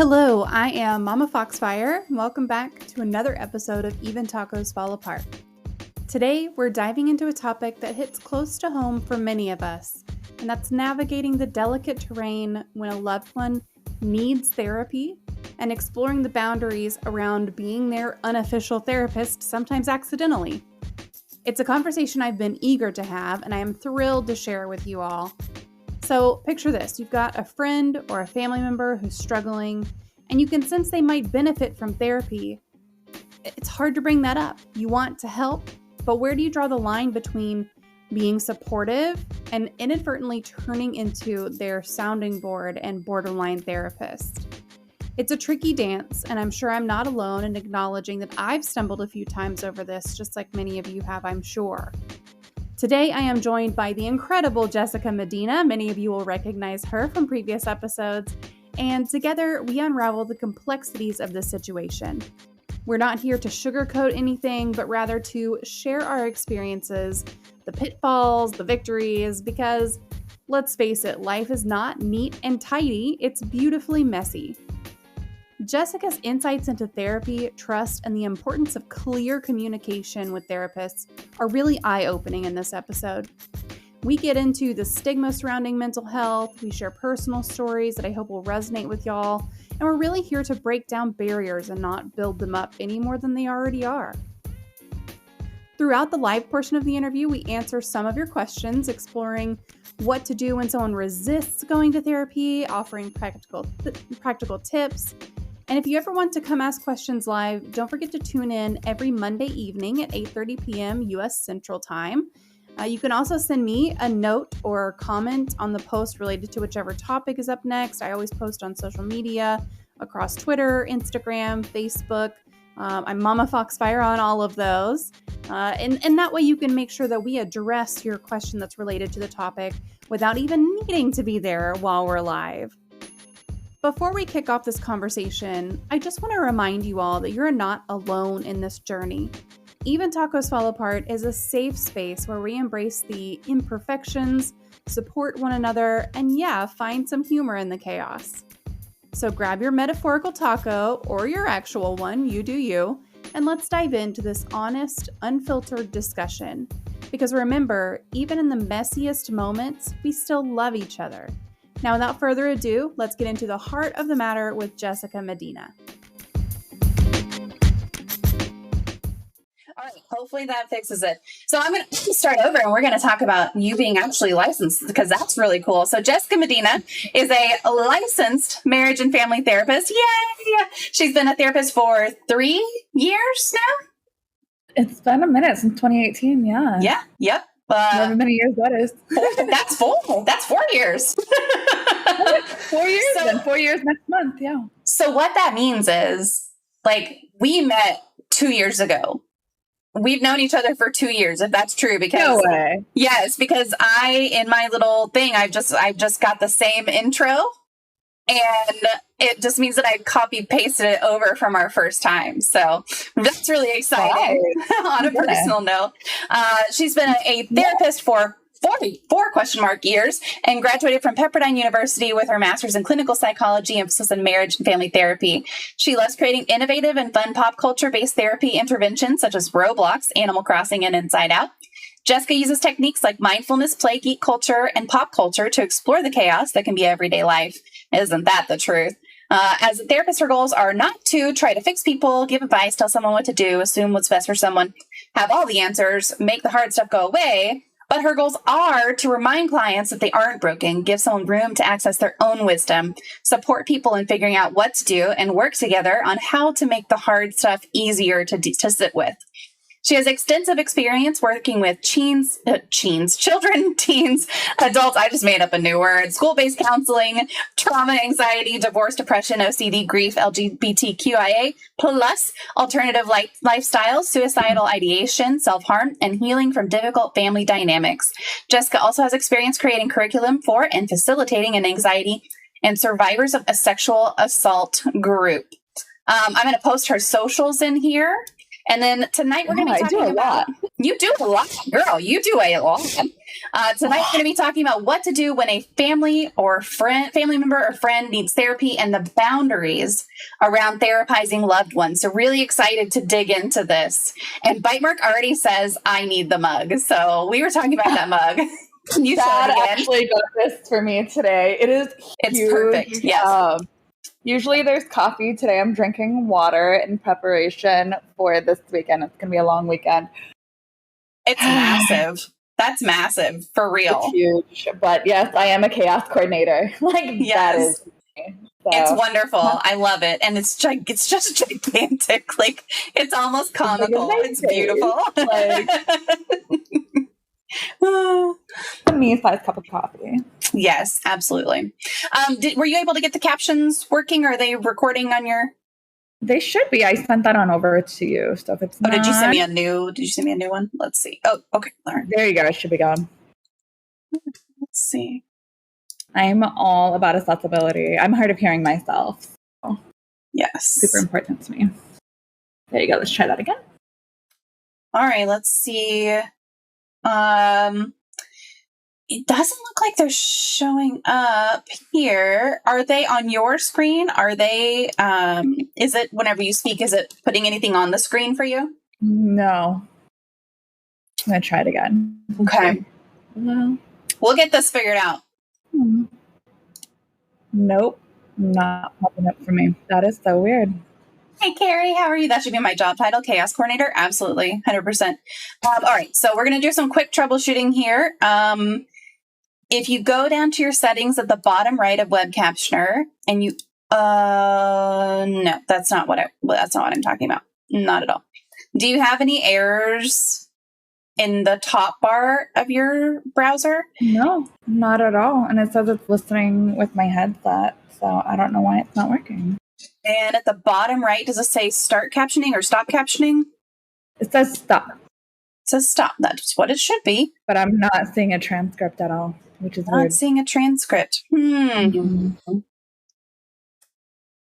Hello, I am MommaFoxFire. Welcome back to another episode of Even Tacos Fall Apart. Today, we're diving into a topic that hits close to home for many of us, and that's navigating the delicate terrain when a loved one needs therapy and exploring the boundaries around being their unofficial therapist, sometimes accidentally. It's a conversation I've been eager to have, and I am thrilled to share with you all. So picture this, you've got a friend or a family member who's struggling, and you can sense they might benefit from therapy. It's hard to bring that up. You want to help, but where do you draw the line between being supportive and inadvertently turning into their sounding board and borderline therapist? It's a tricky dance, and I'm sure I'm not alone in acknowledging that I've stumbled a few times over this, just like many of you have, I'm sure. Today, I am joined by the incredible Jessica Medina. Many of you will recognize her from previous episodes, and together we unravel the complexities of this situation. We're not here to sugarcoat anything, but rather to share our experiences, the pitfalls, the victories, because let's face it, life is not neat and tidy, it's beautifully messy. Jessica's insights into therapy, trust, and the importance of clear communication with therapists are really eye-opening in this episode. We get into the stigma surrounding mental health, we share personal stories that I hope will resonate with y'all, and we're really here to break down barriers and not build them up any more than they already are. Throughout the live portion of the interview, we answer some of your questions, exploring what to do when someone resists going to therapy, offering practical tips. And if you ever want to come ask questions live, don't forget to tune in every Monday evening at 8:30 p.m. U.S. Central Time. You can also send me a note or comment on the post related to whichever topic is up next. I always post on social media across Twitter, Instagram, Facebook. I'm MommaFoxFire on all of those. And that way you can make sure that we address your question that's related to the topic without even needing to be there while we're live. Before we kick off this conversation, I just want to remind you all that you're not alone in this journey. Even Tacos Fall Apart is a safe space where we embrace the imperfections, support one another, and find some humor in the chaos. So grab your metaphorical taco or your actual one, you do you, and let's dive into this honest, unfiltered discussion. Because remember, even in the messiest moments, we still love each other. Now, without further ado, let's get into the heart of the matter with Jessica Medina. All right, hopefully that fixes it. So I'm going to start over and we're going to talk about you being actually licensed because that's really cool. So Jessica Medina is a licensed marriage and family therapist. Yay! She's been a therapist for 3 years now. It's been a minute since 2018, yeah. Yeah, yep. However many years that is. That's 4 years. 4 years, then 4 years next month, yeah. So what that means is, we met 2 years ago. We've known each other for 2 years, if that's true. Because no way. Yes, because in my little thing, I've just got the same intro, and it just means that I copy pasted it over from our first time. So that's really exciting. Wow. On a personal note, she's been a therapist for 44 years and graduated from Pepperdine University with her master's in clinical psychology, emphasis in marriage and family therapy. She loves creating innovative and fun pop culture-based therapy interventions such as Roblox, Animal Crossing, and Inside Out. Jessica uses techniques like mindfulness, play, geek culture, and pop culture to explore the chaos that can be everyday life. Isn't that the truth? As a therapist, her goals are not to try to fix people, give advice, tell someone what to do, assume what's best for someone, have all the answers, make the hard stuff go away. But her goals are to remind clients that they aren't broken, give someone room to access their own wisdom, support people in figuring out what to do, and work together on how to make the hard stuff easier to sit with. She has extensive experience working with children, teens, adults, I just made up a new word, school-based counseling, trauma, anxiety, divorce, depression, OCD, grief, LGBTQIA, plus alternative lifestyles, suicidal ideation, self-harm, and healing from difficult family dynamics. Jessica also has experience creating curriculum for and facilitating an anxiety and survivors of a sexual assault group. I'm going to post her socials in here. And then tonight we're going to be talking about, You do a lot, girl. You do a lot. Tonight, we're going to be talking about what to do when a family member or friend needs therapy and the boundaries around therapizing loved ones. So really excited to dig into this. And Bite Mark already says, I need the mug. So we were talking about that mug. Can you show it again? Actually got this for me today. It's huge. Perfect. Yes. Usually there's coffee. Today I'm drinking water in preparation for this weekend. It's going to be a long weekend. It's massive. That's massive, for real. It's huge. But yes, I am a chaos coordinator. That is me. So. It's wonderful. I love it. And it's just gigantic. Like, it's almost comical. It's beautiful. A me-sized cup of coffee. Yes, absolutely. Were you able to get the captions working? Are they recording on your... They should be. I sent that on over to you. So if it's not... Did you send me a new one? Let's see. Oh, okay. All right. There you go. It should be gone. Let's see. I'm all about accessibility. I'm hard of hearing myself. So yes. Super important to me. There you go. Let's try that again. All right. Let's see. It doesn't look like they're showing up here. Are they on your screen? Are they, is it whenever you speak, is it putting anything on the screen for you? No. I'm going to try it again. Okay. Well, we'll get this figured out. Nope. Not popping up for me. That is so weird. Hey, Carrie, how are you? That should be my job title, Chaos Coordinator. Absolutely, 100%. All right, so we're going to do some quick troubleshooting here. If you go down to your settings at the bottom right of Web Captioner, and you, no, that's not what I'm talking about. Not at all. Do you have any errors in the top bar of your browser? No, not at all. And it says it's listening with my headset, so I don't know why it's not working. And at the bottom right, does it say start captioning or stop captioning? It says stop. It says stop. That's what it should be. But I'm not seeing a transcript at all, which is weird. Not seeing a transcript.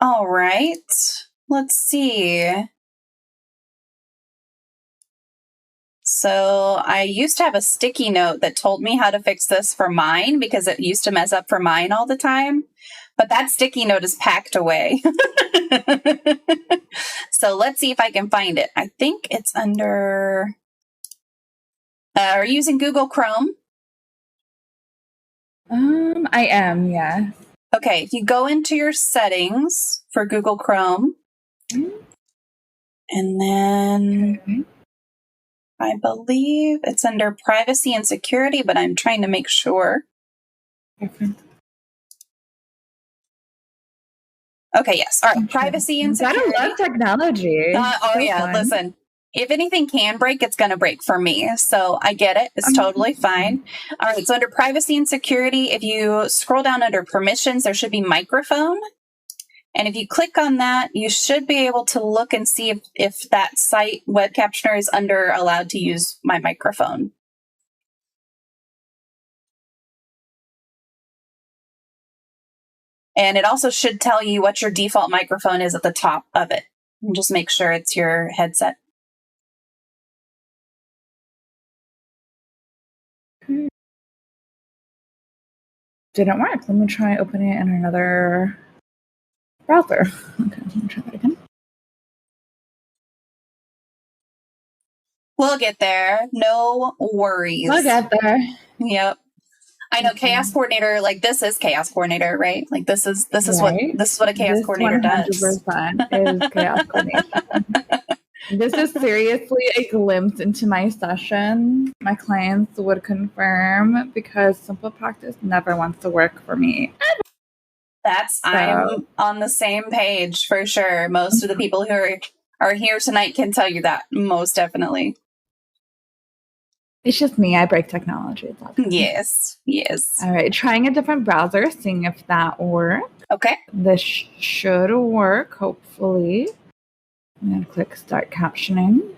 All right. Let's see. So I used to have a sticky note that told me how to fix this for mine because it used to mess up for mine all the time. But that sticky note is packed away. So let's see if I can find it. I think it's under... are you using Google Chrome? I am, yes. Okay, if you go into your settings for Google Chrome, and then I believe it's under privacy and security, but I'm trying to make sure. Okay, yes. All right, privacy and security. I love technology. Fun. Listen. If anything can break, it's going to break for me. So I get it. It's totally fine. All right. So under privacy and security, if you scroll down under permissions, there should be microphone. And if you click on that, you should be able to look and see if that site Web Captioner is under allowed to use my microphone. And it also should tell you what your default microphone is at the top of it. And just make sure it's your headset. Didn't work. Let me try opening it in another browser. Okay, let me try that again. We'll get there. No worries. We'll get there. Yep. I know Chaos Coordinator, like this is Chaos Coordinator, right? Like this is right. what a Chaos Coordinator does. 100% is Chaos Coordination. This is seriously a glimpse into my session. My clients would confirm because simple practice never wants to work for me. I'm on the same page for sure. Most of the people who are here tonight can tell you that, most definitely. It's just me. I break technology. Yes. All right. Trying a different browser, seeing if that works. Okay. This should work, hopefully. I'm going to click start captioning.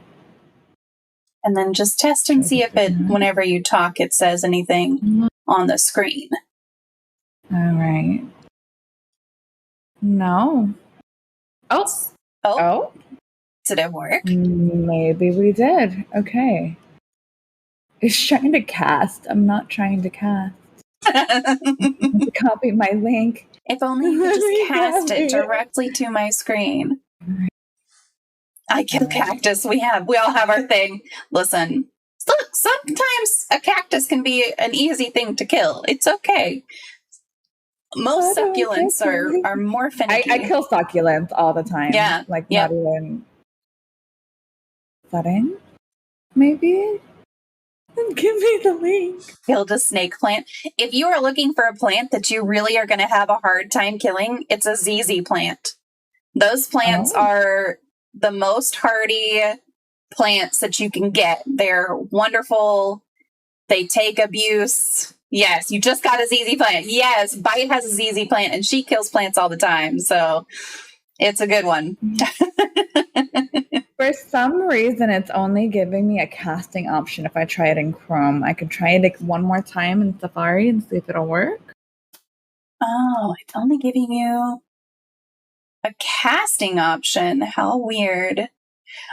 And then just test and see if whenever you talk, it says anything on the screen. All right. No. Oh. Did it work? Maybe we did. Okay. It's trying to cast. I'm not trying to cast. Copy my link. If only you could just cast it directly to my screen. I kill cactus. We all have our thing. Listen, look, sometimes a cactus can be an easy thing to kill. It's okay. Most succulents are more finicky. I kill succulents all the time. Yeah. Like not even setting. Maybe. Give me the link. Killed a snake plant. If you are looking for a plant that you really are going to have a hard time killing, it's a ZZ plant. Those plants are the most hardy plants that you can get. They're wonderful. They take abuse. Yes, you just got a ZZ plant. Yes, Bite has a ZZ plant, and she kills plants all the time. So it's a good one. For some reason, it's only giving me a casting option if I try it in Chrome. I could try it one more time in Safari and see if it'll work. Oh, it's only giving you a casting option. How weird.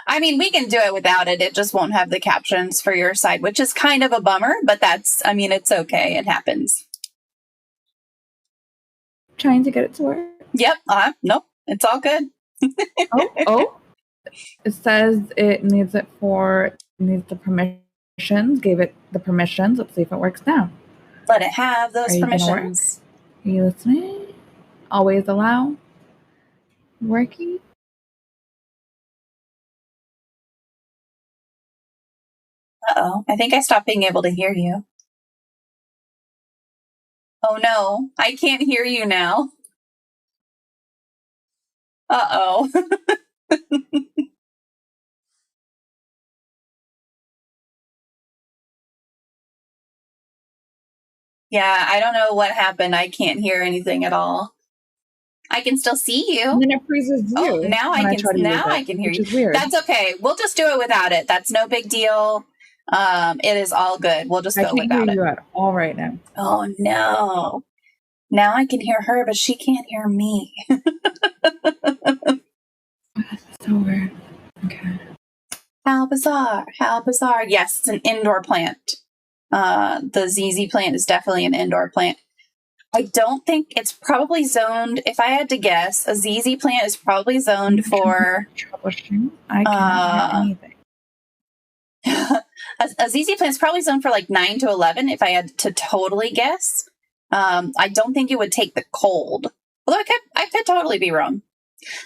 I mean, we can do it without it. It just won't have the captions for your side, which is kind of a bummer, but it's okay. It happens. Trying to get it to work. Yep. Nope. It's all good. It says it needs the permissions. Gave it the permissions. Let's see if it works now. Let it have those permissions. Are you listening? Always allow. Working. Uh-oh. I think I stopped being able to hear you. Oh no, I can't hear you now. Uh-oh. Yeah, I don't know what happened. I can't hear anything at all. I can still see you. And then it freezes you. Oh, now I can hear you. Which is weird. That's okay. We'll just do it without it. That's no big deal. It is all good. We'll just go without it. I can't hear you at all right now. Oh no. Now I can hear her, but she can't hear me. That's so weird. Okay. How bizarre. How bizarre. Yes, it's an indoor plant. The ZZ plant is definitely an indoor plant. I don't think it's probably zoned. If I had to guess, a ZZ plant is probably zoned for troubleshooting. I can't hear anything. A ZZ plant is probably zoned for like 9 to 11. If I had to totally guess, I don't think it would take the cold. Although I could totally be wrong.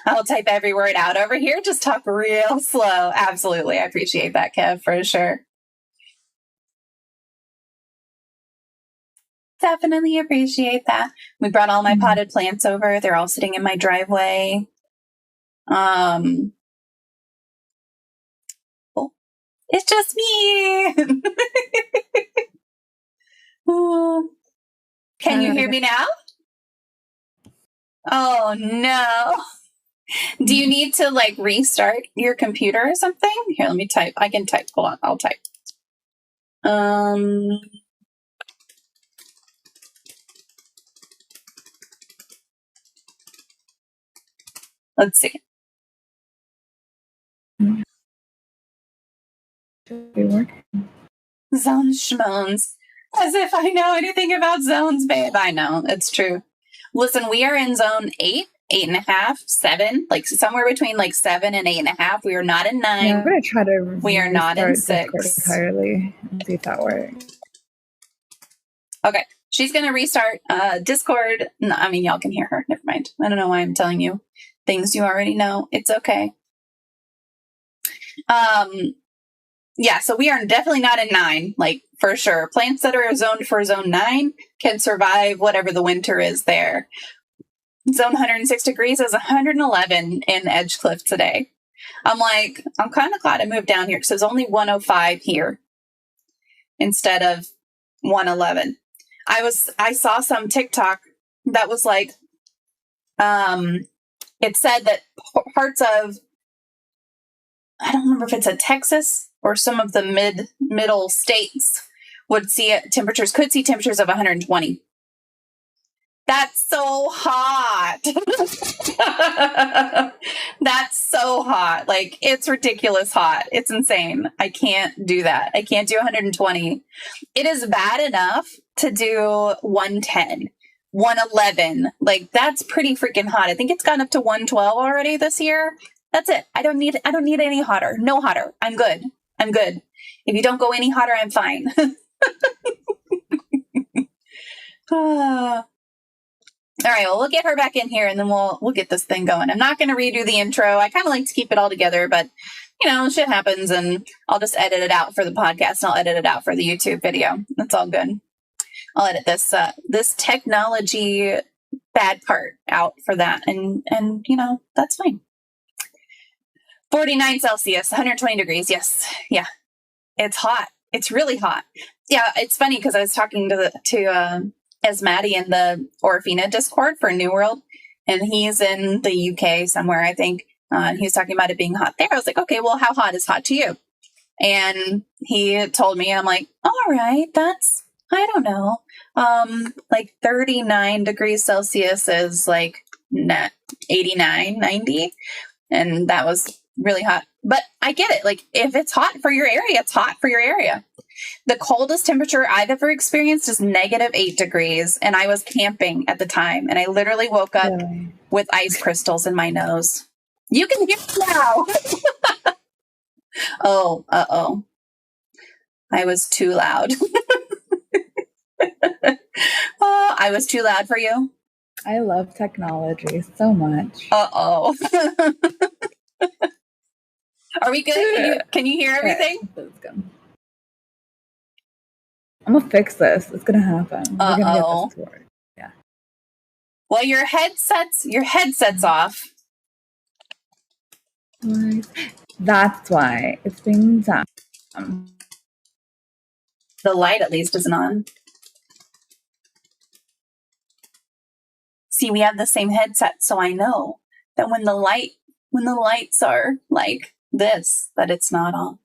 I'll type every word out over here. Just talk real slow. Absolutely, I appreciate that, Kev, for sure. Definitely appreciate that. We brought all my potted plants over. They're all sitting in my driveway. It's just me. Can you hear me now? Oh no. Do you need to like restart your computer or something? Here, let me type. I can type. Hold on, I'll type. Let's see. Should be working. Zones schmones. As if I know anything about zones, babe. I know, it's true. Listen, we are in zone 8, 8.5, 7, like somewhere between like 7 and 8.5. We are not in 9. Yeah, I'm going to try to we are not in 6. Entirely and see if that works. Okay. She's going to restart Discord. No, I mean, y'all can hear her. Never mind. I don't know why I'm telling you things you already know. It's okay. Yeah, so we are definitely not in 9, like for sure. Plants that are zoned for zone 9 can survive whatever the winter is there. Zone 106 degrees is 111 in Edgecliff today. I'm kind of glad I moved down here because it was only 105 here instead of 111. I saw some TikTok that was like, it said that parts of, I don't remember if it's a Texas or some of the middle states could see temperatures of 120. That's so hot. That's so hot. Like, it's ridiculous hot. It's insane. I can't do that. I can't do 120. It is bad enough to do 110, 111. Like, that's pretty freaking hot. I think it's gone up to 112 already this year. That's it. I don't need any hotter. No hotter. I'm good. If you don't go any hotter, I'm fine. All right, well, we'll get her back in here and then we'll get this thing going. I'm not going to redo the intro. I kind of like to keep it all together, but shit happens and I'll just edit it out for the podcast and I'll edit it out for the YouTube video. That's all good. I'll edit this technology bad part out for that. And that's fine. 49 Celsius, 120 degrees. Yes. Yeah. It's hot. It's really hot. Yeah. It's funny because I was talking to Maddie in the Orfina Discord for New World, and he's in the UK somewhere, I think. And he was talking about it being hot there. I was like, okay, well, how hot is hot to you? And he told me, I'm like, all right, I don't know. Like 39 degrees Celsius is like 89, 90. And that was really hot. But I get it. Like, if it's hot for your area, it's hot for your area. The coldest temperature I've ever experienced is -8 degrees. And I was camping at the time. And I literally woke up with ice crystals in my nose. You can hear me now. Oh. I was too loud. Oh, I was too loud for you. I love technology so much. Uh-oh. Are we good? Can you hear everything? Okay, that's good. I'm gonna fix this. It's gonna happen. We're gonna get this to work. Yeah. Well, your headset's off. That's why it's being done. The light at least isn't on. See, we have the same headset, so I know that when the lights are like this, that it's not on.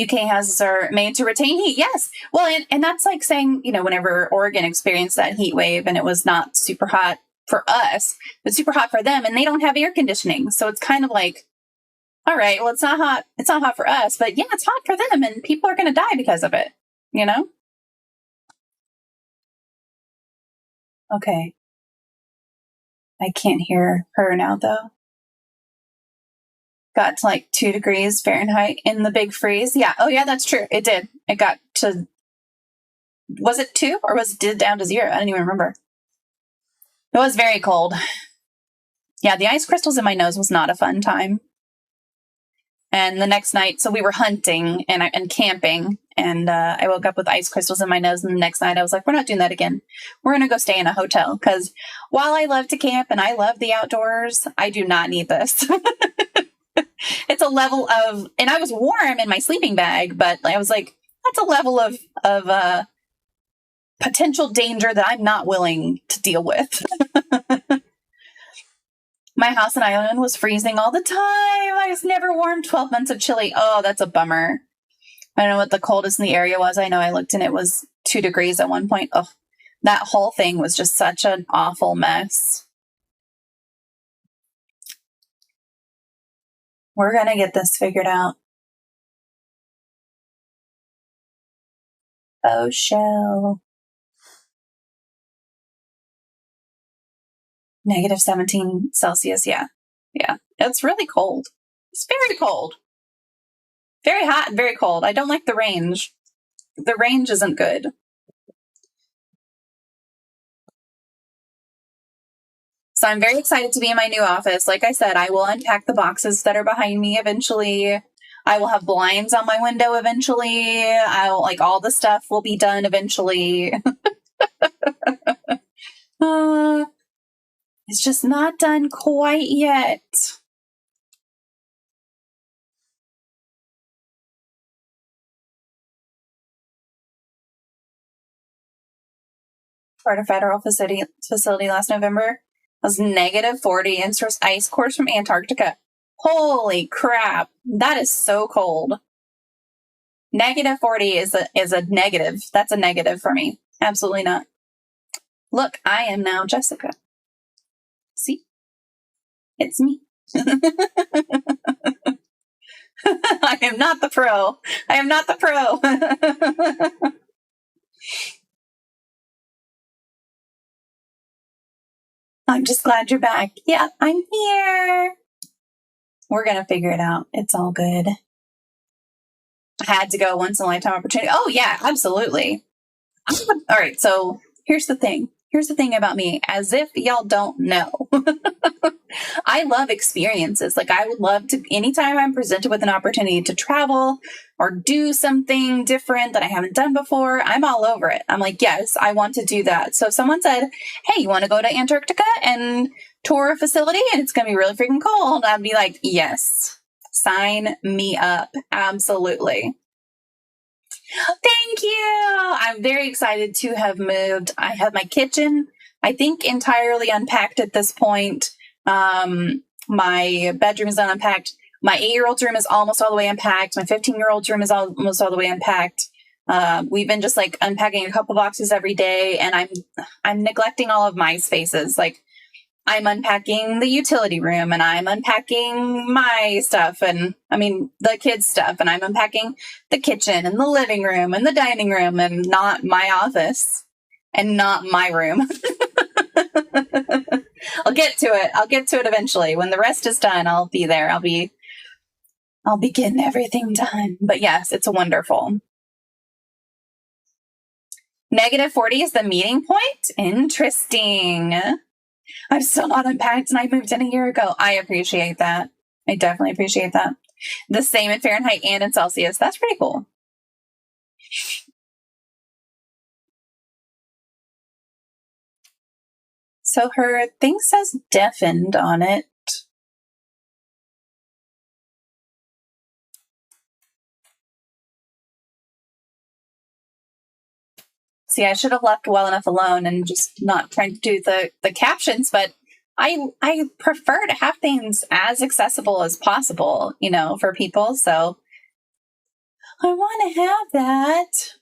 UK houses are made to retain heat. Yes. Well, and that's like saying, whenever Oregon experienced that heat wave and it was not super hot for us, but super hot for them, and they don't have air conditioning. So it's kind of like, all right, well, it's not hot. It's not hot for us, but yeah, it's hot for them, and people are going to die because of it, Okay. I can't hear her now, though. Got to like 2 degrees Fahrenheit in the big freeze. Yeah. Oh, yeah, that's true. It did. It got to, was it 2 or was it down to 0? I don't even remember. It was very cold. Yeah, the ice crystals in my nose was not a fun time. And the next night, so we were hunting and camping, and I woke up with ice crystals in my nose. And the next night I was like, we're not doing that again. We're going to go stay in a hotel. Because while I love to camp and I love the outdoors, I do not need this. It's a level of, and I was warm in my sleeping bag, but I was like, that's a level of potential danger that I'm not willing to deal with. My house in Ireland was freezing all the time. I was never warm. 12 months of chili. Oh, that's a bummer. I don't know what the coldest in the area was. I know I looked and it was 2 degrees at one point. Oh, that whole thing was just such an awful mess. We're going to get this figured out. Oh, shell. -17 Celsius. Yeah. Yeah. It's really cold. It's very cold. Very hot and very cold. I don't like the range. The range isn't good. So I'm very excited to be in my new office. Like I said, I will unpack the boxes that are behind me eventually. I will have blinds on my window eventually. All the stuff will be done eventually. It's just not done quite yet. Florida Federal facility last November was -40 inch ice cores from Antarctica. Holy crap. That is so cold. -40 is a negative. That's a negative for me. Absolutely not. Look, I am now Jessica. See? It's me. I am not the pro. I am not the pro. I'm just glad you're back. Yeah, I'm here. We're going to figure it out. It's all good. I had to go once in a lifetime opportunity. Oh, yeah, absolutely. All right. So here's the thing. Here's the thing about me, as if y'all don't know. I love experiences. Like, I would love to, anytime I'm presented with an opportunity to travel or do something different that I haven't done before, I'm all over it. I'm like, yes, I want to do that. So if someone said, hey, you want to go to Antarctica and tour a facility and it's going to be really freaking cold, I'd be like, yes, sign me up. Absolutely. Thank you. I'm very excited to have moved. I have my kitchen, I think, entirely unpacked at this point. My bedroom is unpacked. My 8-year-old's room is almost all the way unpacked. My 15-year-old's room is almost all the way unpacked. We've been just like unpacking a couple boxes every day, and I'm neglecting all of my spaces. Like, I'm unpacking the utility room, and I'm unpacking my stuff, and I mean the kids' stuff, and I'm unpacking the kitchen and the living room and the dining room, and not my office and not my room. I'll get to it. I'll get to it eventually. When the rest is done, I'll be there. I'll be getting everything done. But yes, it's wonderful. -40 is the meeting point. Interesting. I'm still not unpacked, and I moved in a year ago. I appreciate that. I definitely appreciate that. The same in Fahrenheit and in Celsius. That's pretty cool. So her thing says deafened on it. See, I should have left well enough alone and just not trying to do the captions, but I prefer to have things as accessible as possible, for people. So I want to have that.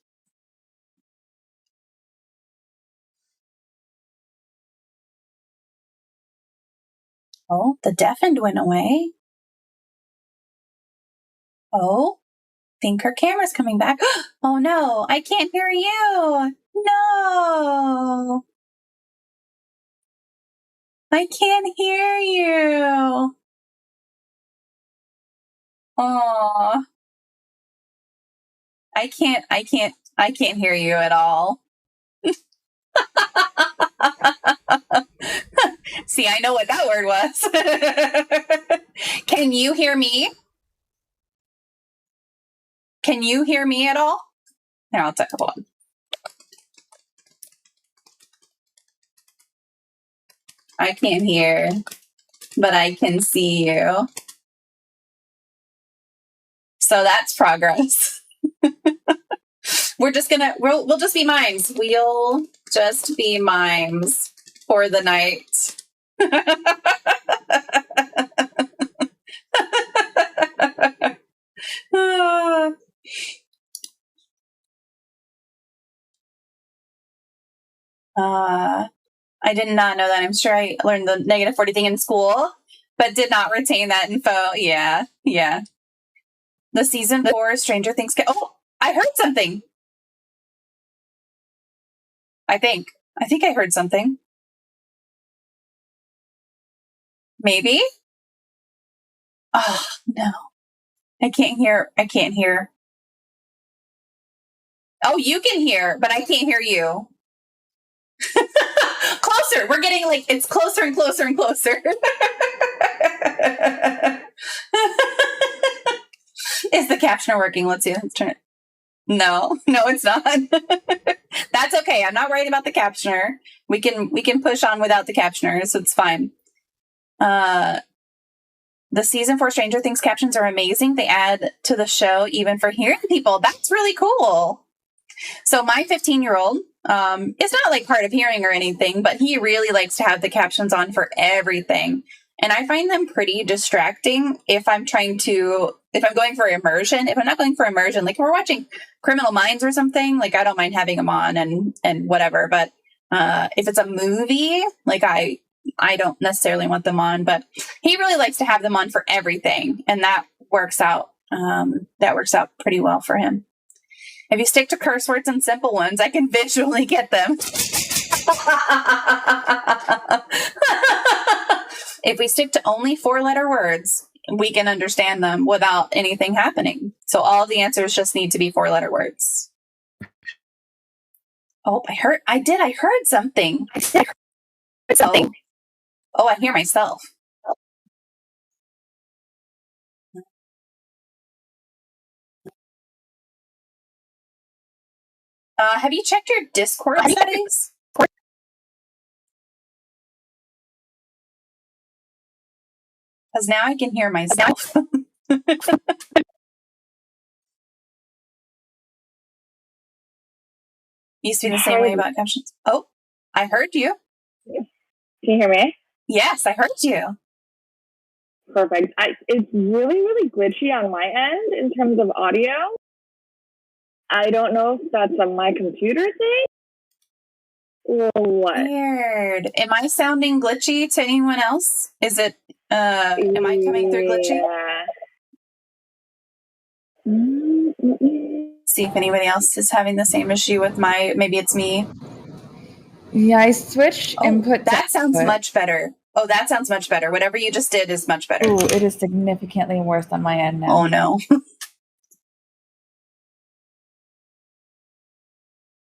Oh, the deafened went away. Oh, think her camera's coming back. Oh no, I can't hear you. No, I can't hear you. Oh, I can't hear you at all. See, I know what that word was. Can you hear me? Can you hear me at all? Here, I'll take a hold on. I can't hear, but I can see you. So that's progress. We'll just be mimes. We'll just be mimes for the night. I did not know that. I'm sure I learned the -40 thing in school, but did not retain that info. Yeah. The season 4 Stranger Things. Oh, I heard something. I think I heard something. Maybe. Oh, no. I can't hear. Oh, you can hear, but I can't hear you. Closer. We're getting it's closer and closer and closer. Is the captioner working? Let's see. Let's turn it. No, it's not. That's okay. I'm not worried about the captioner. We can push on without the captioner, so it's fine. The season 4 Stranger Things captions are amazing. They add to the show even for hearing people. That's really cool. So my 15-year-old is not hard of hearing or anything, but he really likes to have the captions on for everything. And I find them pretty distracting if I'm going for immersion. If I'm not going for immersion, like if we're watching Criminal Minds or something, I don't mind having them on and whatever. But If it's a movie, like I don't necessarily want them on, but he really likes to have them on for everything, and that works out. That works out pretty well for him. If you stick to curse words and simple ones, I can visually get them. If we stick to only 4-letter words, we can understand them without anything happening. So all of the answers just need to be 4-letter words. Oh, I heard something. Oh, I hear myself. Have you checked your Discord settings? Because now I can hear myself. Used to be the same way about captions. Oh, I heard you. Can you hear me? Yes, I heard you. Perfect. It's really, really glitchy on my end in terms of audio. I don't know if that's on my computer thing or what. Weird. Am I sounding glitchy to anyone else? Is it, am I coming through glitchy? See if anybody else is having the same issue with maybe it's me. Yeah, I switched input. That sounds much better. Oh, that sounds much better. Whatever you just did is much better. Oh, it is significantly worse on my end now. Oh, no.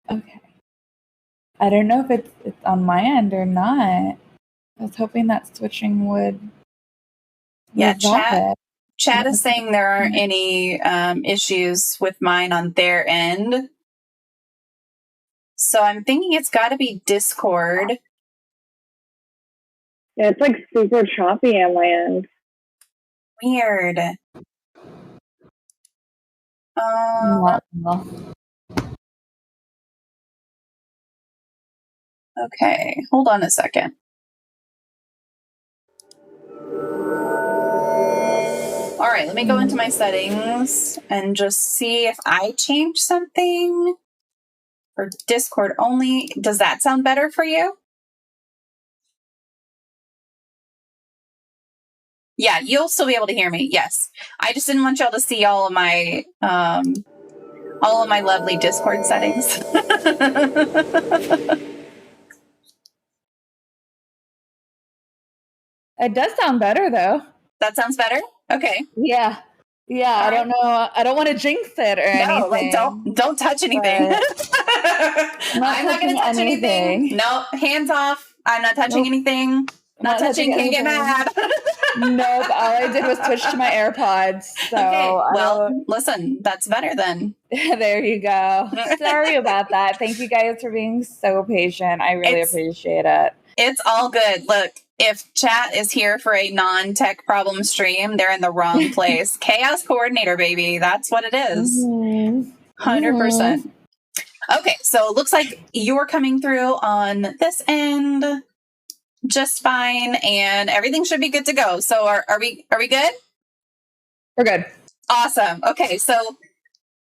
Okay. I don't know if it's on my end or not. I was hoping that switching would resolve it. Chat is saying there aren't any issues with mine on their end. So I'm thinking it's got to be Discord. Yeah, it's like super choppy on my end. Weird. Okay, hold on a second. All right, let me go into my settings and just see if I change something for Discord only. Does that sound better for you? Yeah, you'll still be able to hear me. Yes. I just didn't want y'all to see all of my lovely Discord settings. It does sound better though. That sounds better? Okay. Yeah. Yeah, I don't know. I don't want to jinx it or anything. Like don't touch anything. I'm not going to touch anything. No, hands off. I'm not touching anything. Not touching, can't get mad. Nope, all I did was switch to my AirPods. So okay, well, listen, that's better then. There you go. Sorry about that. Thank you guys for being so patient. I really appreciate it. It's all good. Look, if chat is here for a non-tech problem stream, they're in the wrong place. Chaos coordinator, baby. That's what it is. 100%. Okay, so it looks like you're coming through on this end just fine, and everything should be good to go. So are we good? We're good. Awesome. Okay, so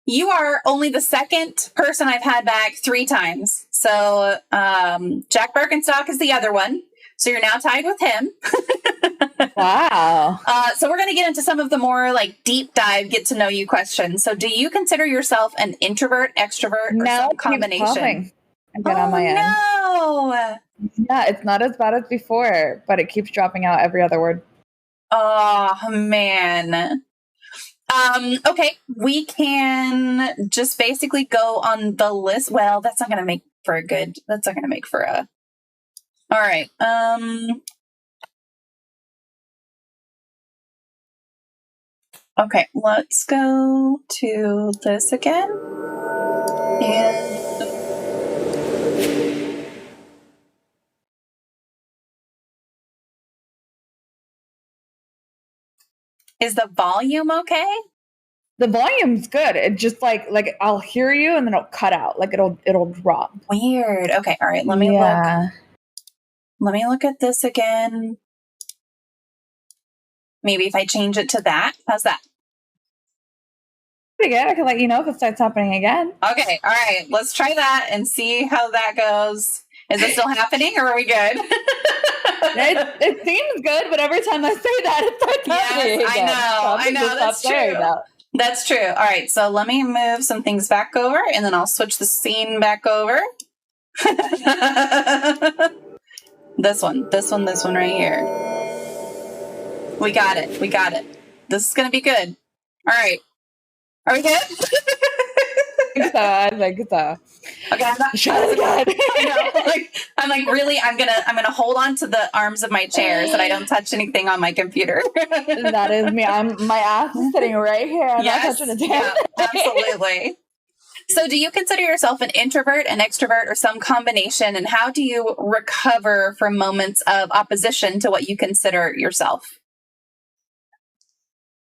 you are only the second person I've had back 3 times. So Jack Birkenstock is the other one. So you're now tied with him. Wow. So we're going to get into some of the more like deep dive, get to know you questions. So do you consider yourself an introvert, extrovert, or some combination? Again on my end. No. Yeah, it's not as bad as before, but it keeps dropping out every other word. Oh, man. Okay, we can just basically go on the list. Well, that's not going to make for a... All right. Okay, let's go to this again. And is the volume okay? The volume's good. It just like I'll hear you and then it'll cut out. Like it'll drop. Weird. Okay, all right. Let me look. Let me look at this again. Maybe if I change it to that. How's that? Pretty good. I can let you know if it starts happening again. Okay, all right. Let's try that and see how that goes. Is it still happening, or are we good? It seems good, but every time I say that, it starts happening again. I know. That's true. That's true. All right, so let me move some things back over, and then I'll switch the scene back over. This one right here. We got it. This is going to be good. All right. Are we good? I think so. Okay, I'm not Shut it again. I'm like, really, I'm gonna hold on to the arms of my chair so that I don't touch anything on my computer. That is me. My ass is sitting right here. I'm not touching a damn thing. Absolutely. So do you consider yourself an introvert, an extrovert, or some combination? And how do you recover from moments of opposition to what you consider yourself?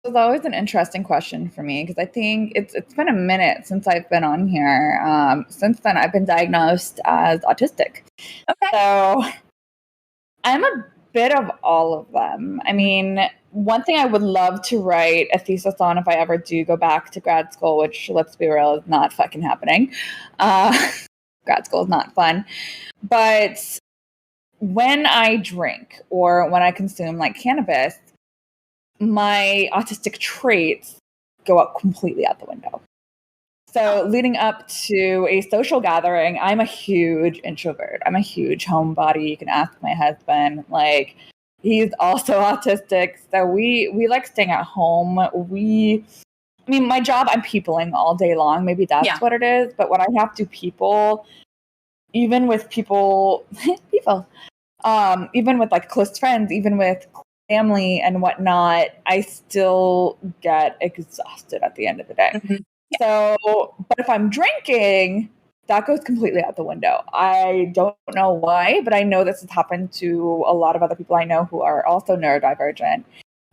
It's always an interesting question for me because I think it's been a minute since I've been on here. Since then, I've been diagnosed as autistic. Okay. So I'm a bit of all of them. I mean, one thing I would love to write a thesis on if I ever do go back to grad school, which, let's be real, is not fucking happening. Grad school is not fun. But when I drink or when I consume like cannabis, my autistic traits go up completely out the window. So leading up to a social gathering, I'm a huge introvert. I'm a huge homebody. You can ask my husband. Like, he's also autistic. So we like staying at home. My job, I'm peopling all day long. Maybe that's what it is. But when I have to people, even with even with like close friends, even with family and whatnot, I still get exhausted at the end of the day. Mm-hmm. So, but if I'm drinking, that goes completely out the window. I don't know why, but I know this has happened to a lot of other people I know who are also neurodivergent.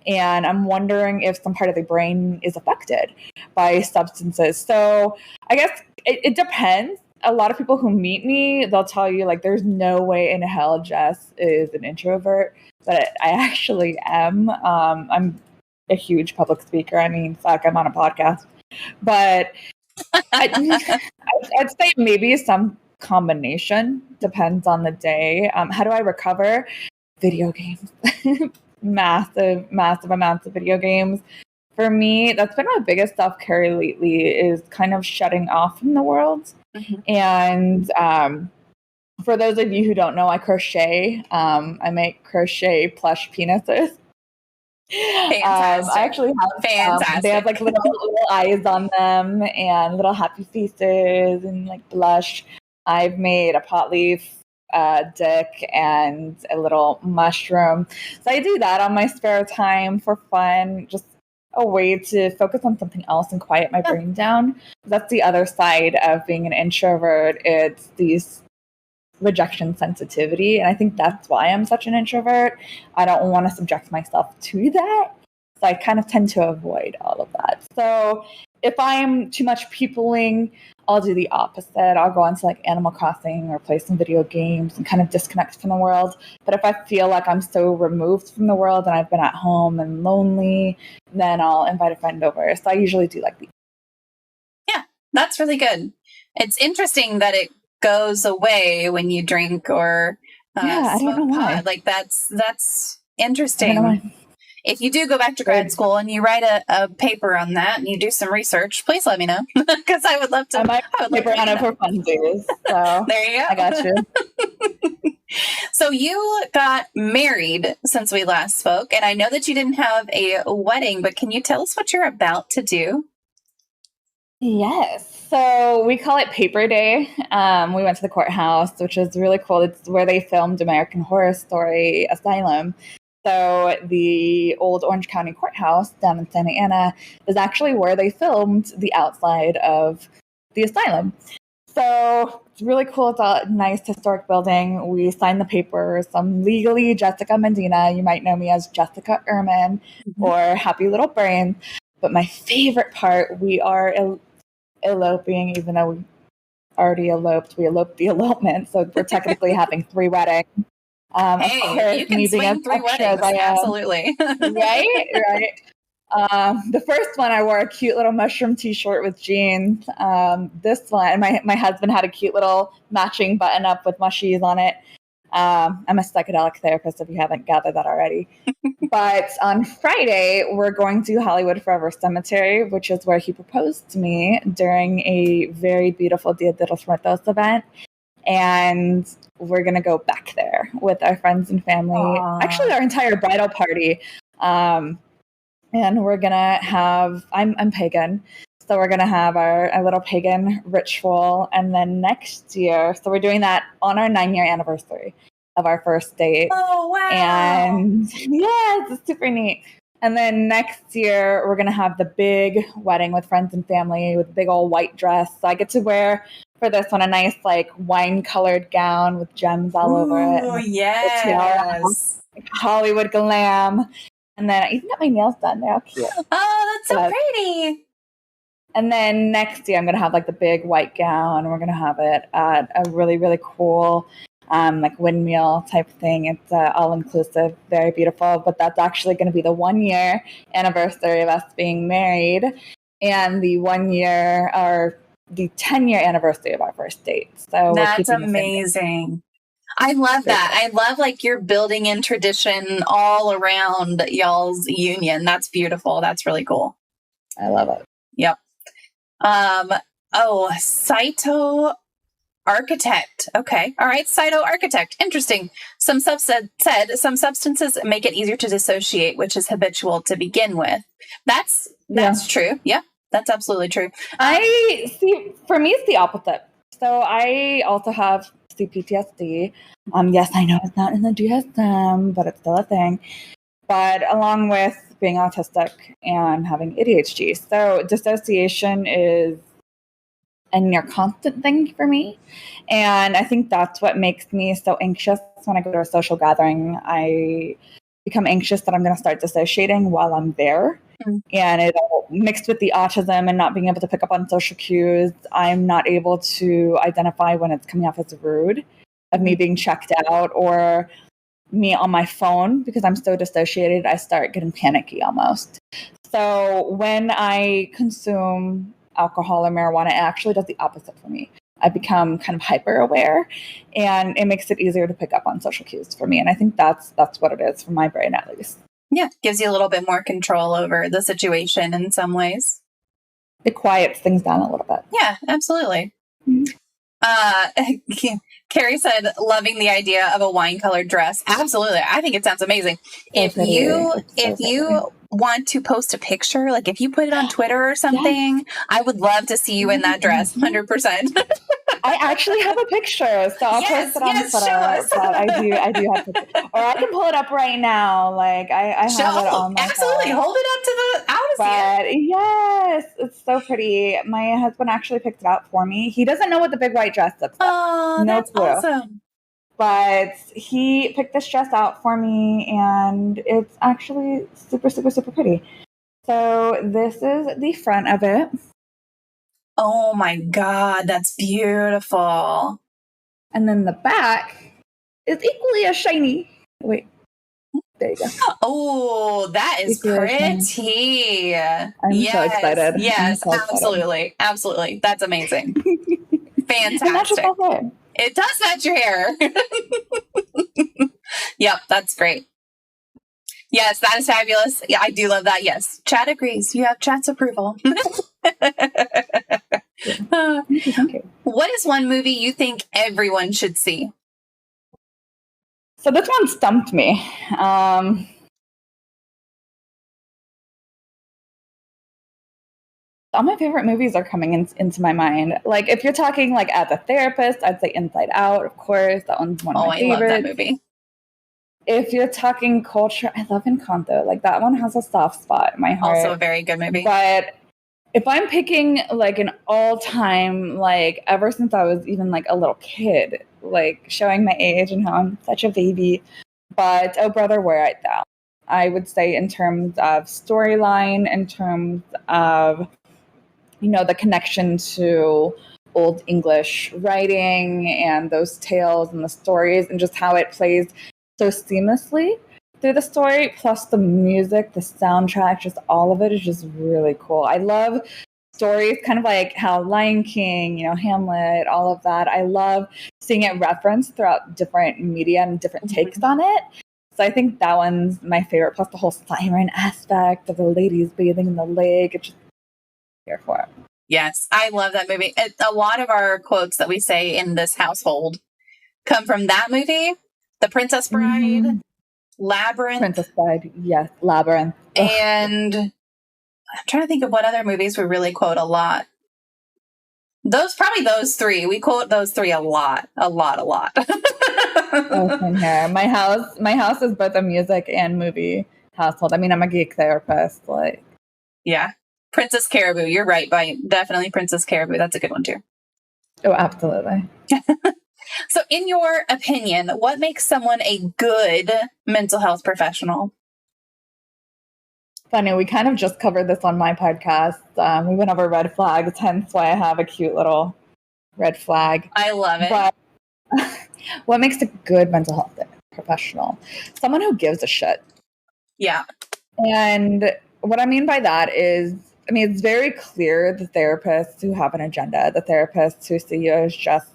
And I'm wondering if some part of the brain is affected by substances. So I guess it depends. A lot of people who meet me, they'll tell you, like, there's no way in hell Jess is an introvert. But I actually am. I'm a huge public speaker. I mean, fuck, I'm on a podcast. But I'd say maybe some combination. Depends on the day. How do I recover? Video games. Massive amounts of video games. For me, that's been my biggest self-care lately, is kind of shutting off from the world. Mm-hmm. And for those of you who don't know, I crochet. I make crochet plush penises. Fantastic. I actually have they have like little eyes on them and little happy faces and like blush. I've made a pot leaf dick and a little mushroom. So I do that on my spare time for fun, just a way to focus on something else and quiet my brain down. That's the other side of being an introvert. It's these rejection sensitivity, and I think that's why I'm such an introvert. I don't want to subject myself to that, so I kind of tend to avoid all of that. So if I'm too much peopling, I'll do the opposite. I'll go onto like Animal Crossing or play some video games and kind of disconnect from the world. But if I feel like I'm so removed from the world and I've been at home and lonely, then I'll invite a friend over. So I usually do like these. Yeah, that's really good. It's interesting that it goes away when you drink or I don't know why. Like that's interesting. I don't know why. If you do go back to grad school and you write a paper on that and you do some research, please let me know, because I would love to. I might have a paper on it for funsies. So there you go. I got you. So you got married since we last spoke, and I know that you didn't have a wedding, but can you tell us what you're about to do? Yes. So we call it Paper Day. We went to the courthouse, which is really cool. It's where they filmed American Horror Story Asylum. So the old Orange County courthouse down in Santa Ana is actually where they filmed the outside of the asylum. So it's really cool. It's a nice historic building. We signed the papers. I'm legally Jessica Medina. You might know me as Jessica Ehrman or Happy Little Brain. But my favorite part, we are eloping, even though we already eloped. We eloped the elopement. So we're technically having 3 weddings. Hey, you can swing 3 weddings. Absolutely. Right. The first one, I wore a cute little mushroom t-shirt with jeans. This one, my husband had a cute little matching button up with mushies on it. I'm a psychedelic therapist, if you haven't gathered that already. But on Friday, we're going to Hollywood Forever Cemetery, which is where he proposed to me during a very beautiful Dia de los Muertos event. And we're going to go back there with our friends and family. Aww. Actually, our entire bridal party. And we're going to have, I'm pagan, so we're going to have our little pagan ritual. And then next year, so we're doing that on our 9-year anniversary of our first date. Oh, wow. And yeah, it's super neat. And then next year, we're going to have the big wedding with friends and family with a big old white dress. So I get to wear, for this one, a nice like wine-colored gown with gems all over it. Oh, yes. Hollywood glam. And then I even got my nails done. They're all cute. Oh, that's so pretty. And then next year, I'm going to have like the big white gown. We're going to have it at a really, really cool like windmill type thing. It's all-inclusive, very beautiful. But that's actually going to be the 1-year anniversary of us being married and the 1-year or the 10-year anniversary of our first date. So that's amazing. I love that. I love like you're building in tradition all around y'all's union. That's beautiful. That's really cool. I love it. Yep. Cyto architect. Okay. All right. Cyto architect. Interesting. Some said some substances make it easier to dissociate, which is habitual to begin with. That's true. Yeah. That's absolutely true. I see. For me, it's the opposite. So I also have CPTSD. Yes, I know it's not in the DSM, but it's still a thing. But along with being autistic and having ADHD, so dissociation is a near constant thing for me. And I think that's what makes me so anxious when I go to a social gathering. I become anxious that I'm going to start dissociating while I'm there. And it all mixed with the autism and not being able to pick up on social cues, I'm not able to identify when it's coming off as rude of me being checked out or me on my phone because I'm so dissociated, I start getting panicky almost. So when I consume alcohol or marijuana, it actually does the opposite for me. I become kind of hyper aware and it makes it easier to pick up on social cues for me. And I think that's what it is for my brain, at least. Yeah, gives you a little bit more control over the situation in some ways. It quiets things down a little bit. Yeah, absolutely. Carrie said, loving the idea of a wine-colored dress. Absolutely. I think it sounds amazing. If you want to post a picture, like if you put it on Twitter or something, I would love to see you in that dress, 100%. I actually have a picture, so I'll post it on Twitter. But I do have pictures. Or I can pull it up right now. Like I have it on my absolutely phone. Hold it up to the But yes, it's so pretty. My husband actually picked it out for me. He doesn't know what the big white dress looks like. Oh, no that's clue. Awesome. But he picked this dress out for me, and it's actually super, super, super pretty. So this is the front of it. Oh my God, that's beautiful. And then the back is equally as shiny. Wait, there you go. Oh, that is pretty. I'm so excited. Yes, so absolutely. Excited. Absolutely. That's amazing. Fantastic. It matches my hair. It does match your hair. Yep, that's great. Yes, that is fabulous. Yeah, I do love that. Yes. Chat agrees. You have chat's approval. Thank you. What is one movie you think everyone should see? So this one stumped me. All my favorite movies are coming into my mind. Like, if you're talking, like, as a therapist, I'd say Inside Out, of course. That one's one of my favorites. I love that movie. If you're talking culture, I love Encanto. Like, that one has a soft spot in my heart. Also a very good movie. But if I'm picking, like, an all-time, like, ever since I was even, like, a little kid, like, showing my age and how I'm such a baby, but Oh Brother, Where Art Thou? I would say in terms of storyline, in terms of, you know, the connection to Old English writing and those tales and the stories and just how it plays so seamlessly through the story, plus the music, the soundtrack, just all of it is just really cool. I love stories kind of like how Lion King, Hamlet, all of that. I love seeing it referenced throughout different media and different takes on it. So I think that one's my favorite, plus the whole siren aspect of the ladies bathing in the lake. It's just here for it. Yes, I love that movie. A lot of our quotes that we say in this household come from that movie, The Princess Bride, Labyrinth. Princess Bride, yes, Labyrinth. And I'm trying to think of what other movies we really quote a lot. Those three. We quote those three a lot. Oh, same here. My house is both a music and movie household. I mean, I'm a geek therapist. Yeah. Princess Caribou. You're right. Definitely Princess Caribou. That's a good one too. Oh, absolutely. So in your opinion, what makes someone a good mental health professional? Funny, we kind of just covered this on my podcast. We went over red flags, hence why I have a cute little red flag. I love it. But what makes a good mental health professional? Someone who gives a shit. Yeah. And what I mean by that is, it's very clear the therapists who have an agenda, the therapists who see you as just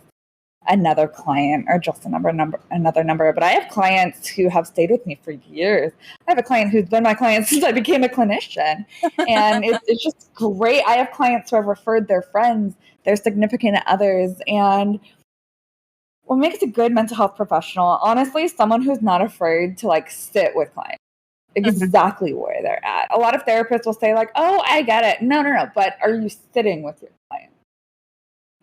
another client or just another number. But I have clients who have stayed with me for years. I have a client who's been my client since I became a clinician. And it's just great. I have clients who have referred their friends, their significant others. And what makes a good mental health professional, honestly, someone who's not afraid to sit with clients exactly where they're at. A lot of therapists will say oh, I get it. No. But are you sitting with your client?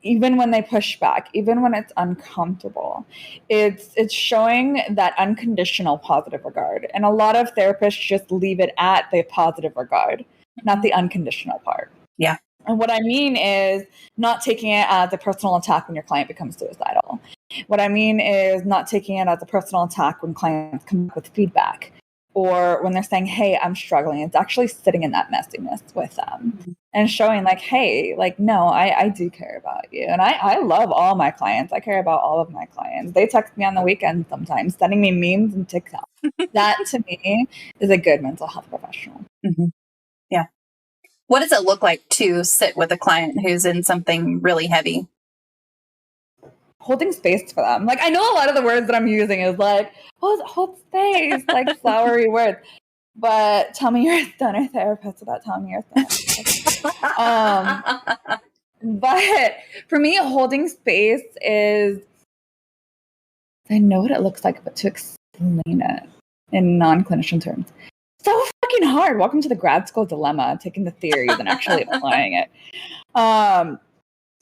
Even when they push back, even when it's uncomfortable, it's showing that unconditional positive regard. And a lot of therapists just leave it at the positive regard, not the unconditional part. Yeah. And what I mean is not taking it as a personal attack when your client becomes suicidal. What I mean is not taking it as a personal attack when clients come back with feedback or when they're saying, hey, I'm struggling. It's actually sitting in that messiness with them and showing hey, no, I do care about you. And I love all my clients. I care about all of my clients. They text me on the weekend sometimes, sending me memes and TikTok. That to me is a good mental health professional. Mm-hmm. Yeah. What does it look like to sit with a client who's in something really heavy? Holding space for them. I know a lot of the words that I'm using is hold space, flowery words. But tell me you're a stunner therapist without telling me you're a stunner therapist. But for me, holding space is, I know what it looks like, but to explain it in non-clinician terms, so fucking hard. Welcome to the grad school dilemma, taking the theories and actually applying it.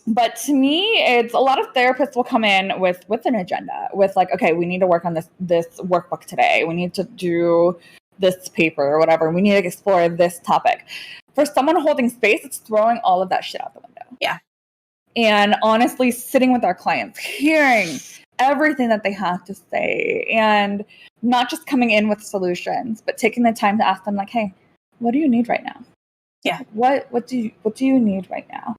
But to me, it's a lot of therapists will come in with an agenda, with okay, we need to work on this workbook today. We need to do this paper or whatever. We need to explore this topic. For someone holding space, it's throwing all of that shit out the window. Yeah. And honestly, sitting with our clients, hearing everything that they have to say, and not just coming in with solutions, but taking the time to ask them hey, what do you need right now? Yeah. What do you need right now?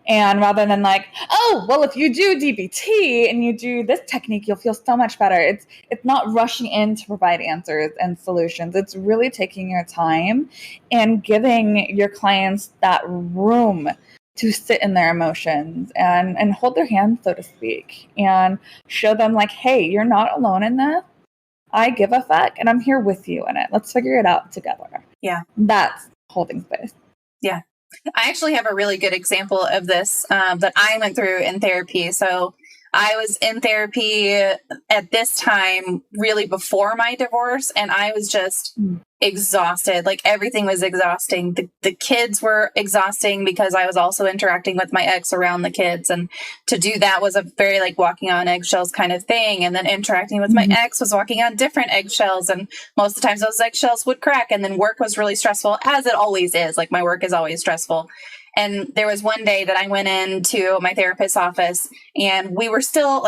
And rather than oh, well, if you do DBT and you do this technique, you'll feel so much better. It's not rushing in to provide answers and solutions. It's really taking your time and giving your clients that room to sit in their emotions and hold their hand, so to speak, and show them hey, you're not alone in this. I give a fuck and I'm here with you in it. Let's figure it out together. Yeah. That's holding space. Yeah. I actually have a really good example of this that I went through in therapy. So I was in therapy at this time, really before my divorce, and I was just exhausted. Everything was exhausting. The kids were exhausting because I was also interacting with my ex around the kids. And to do that was a very walking on eggshells kind of thing. And then interacting with my ex was walking on different eggshells. And most of the times those eggshells would crack. And then work was really stressful, as it always is. My work is always stressful. And there was one day that I went into my therapist's office and we were still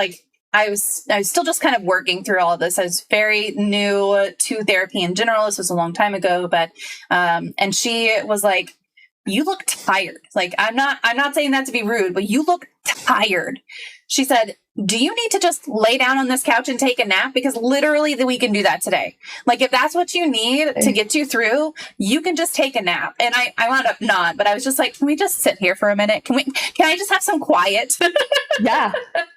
I was still just kind of working through all of this. I was very new to therapy in general. This was a long time ago, but, and she was you look tired. Like, I'm not saying that to be rude, but you look tired. She said, do you need to just lay down on this couch and take a nap? Because literally we can do that today. Like, if that's what you need to get you through, you can just take a nap. And I wound up not, but I was just like, can we just sit here for a minute? Can I just have some quiet? Yeah.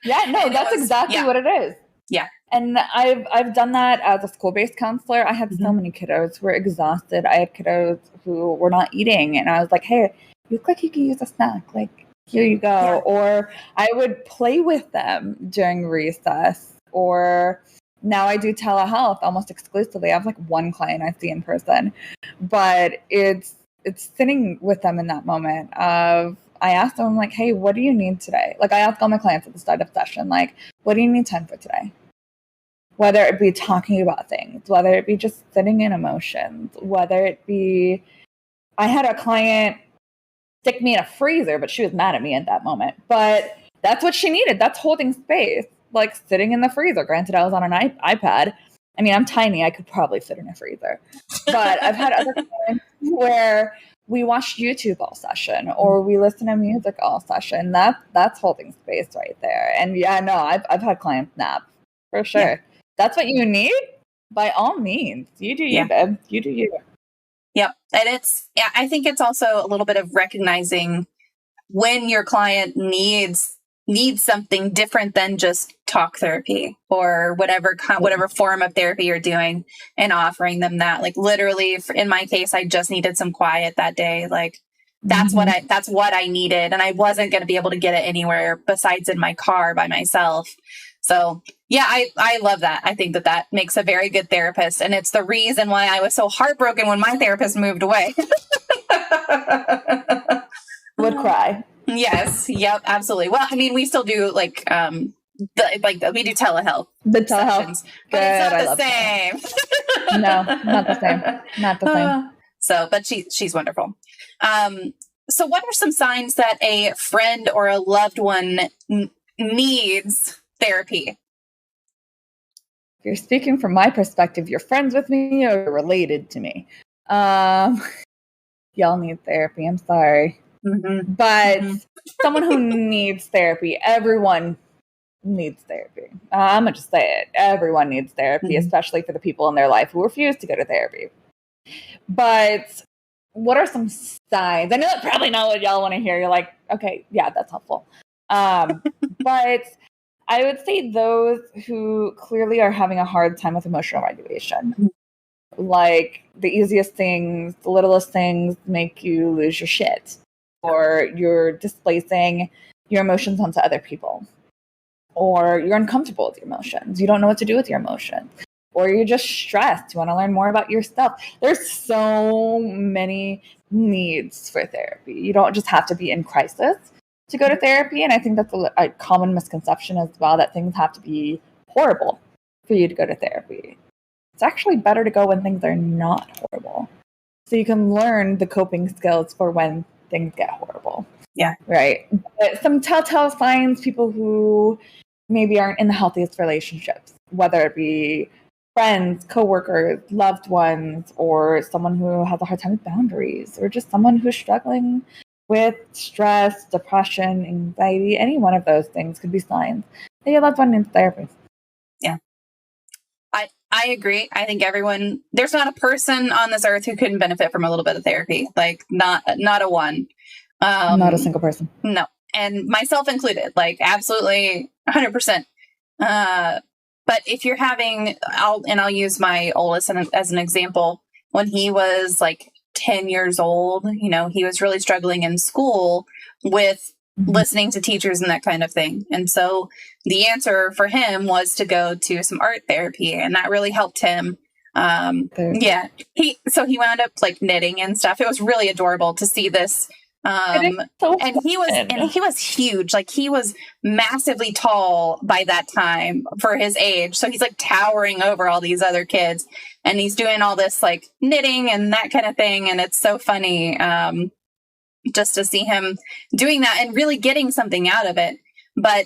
No, that's exactly what it is. Yeah. And I've done that as a school-based counselor. I had so many kiddos who were exhausted. I had kiddos who were not eating, and I was like, hey, you look like you can use a snack. Like, here you go. Yeah. Or I would play with them during recess. Or now I do telehealth almost exclusively. I have like one client I see in person, but it's sitting with them in that moment of, I ask them, like, hey, what do you need today? Like, I ask all my clients at the start of session, like, what do you need time for today? Whether it be talking about things, whether it be just sitting in emotions, whether it be, I had a client stick me in a freezer, but she was mad at me at that moment. But that's what she needed. That's holding space, like sitting in the freezer. Granted, I was on an iPad. I mean, I'm tiny. I could probably fit in a freezer. But I've had other clients where we watched YouTube all session, or we listen to music all session. That's holding space right there. And yeah, no, I've had clients nap for sure. Yeah. That's what you need. By all means, you do you, babe. You do you. Yep. And I think it's also a little bit of recognizing when your client needs something different than just talk therapy or whatever form of therapy you're doing, and offering them that. Like, literally in my case, I just needed some quiet that day. Like, that's what I needed. And I wasn't going to be able to get it anywhere besides in my car by myself. So yeah, I love that. I think that makes a very good therapist. And it's the reason why I was so heartbroken when my therapist moved away. Would cry. Yes. Yep. Absolutely. Well, I mean, we still do we do telehealth. The telehealth. But it's not the same. No, not the same. Not the same. So, but she's wonderful. So what are some signs that a friend or a loved one needs therapy? If you're speaking from my perspective, you're friends with me or related to me. Y'all need therapy. I'm sorry. Mm-hmm. But someone who needs therapy, everyone needs therapy. I'm going to just say it. Everyone needs therapy, especially for the people in their life who refuse to go to therapy. But what are some signs? I know that's probably not what y'all want to hear. You're like, okay, yeah, that's helpful. But I would say those who clearly are having a hard time with emotional regulation. Like, the easiest things, the littlest things make you lose your shit. Or you're displacing your emotions onto other people. Or you're uncomfortable with your emotions. You don't know what to do with your emotions. Or you're just stressed. You want to learn more about yourself. There's so many needs for therapy. You don't just have to be in crisis to go to therapy. And I think that's a common misconception as well, that things have to be horrible for you to go to therapy. It's actually better to go when things are not horrible. So you can learn the coping skills for when things get horrible. Yeah. Right. But some telltale signs, people who maybe aren't in the healthiest relationships, whether it be friends, coworkers, loved ones, or someone who has a hard time with boundaries, or just someone who's struggling with stress, depression, anxiety. Any one of those things could be signs that your loved one needs therapy. Yeah. I agree. I think there's not a person on this earth who couldn't benefit from a little bit of therapy. Like, not a one. Not a single person. No. And myself included, like, absolutely 100%. But if you're having, I'll use my oldest as an example. When he was like 10 years old, he was really struggling in school with listening to teachers and that kind of thing. And so the answer for him was to go to some art therapy, and that really helped him. Yeah. He wound up like knitting and stuff. It was really adorable to see this. And he was huge. Like, he was massively tall by that time for his age. So he's like towering over all these other kids, and he's doing all this like knitting and that kind of thing. And it's so funny, just to see him doing that and really getting something out of it. But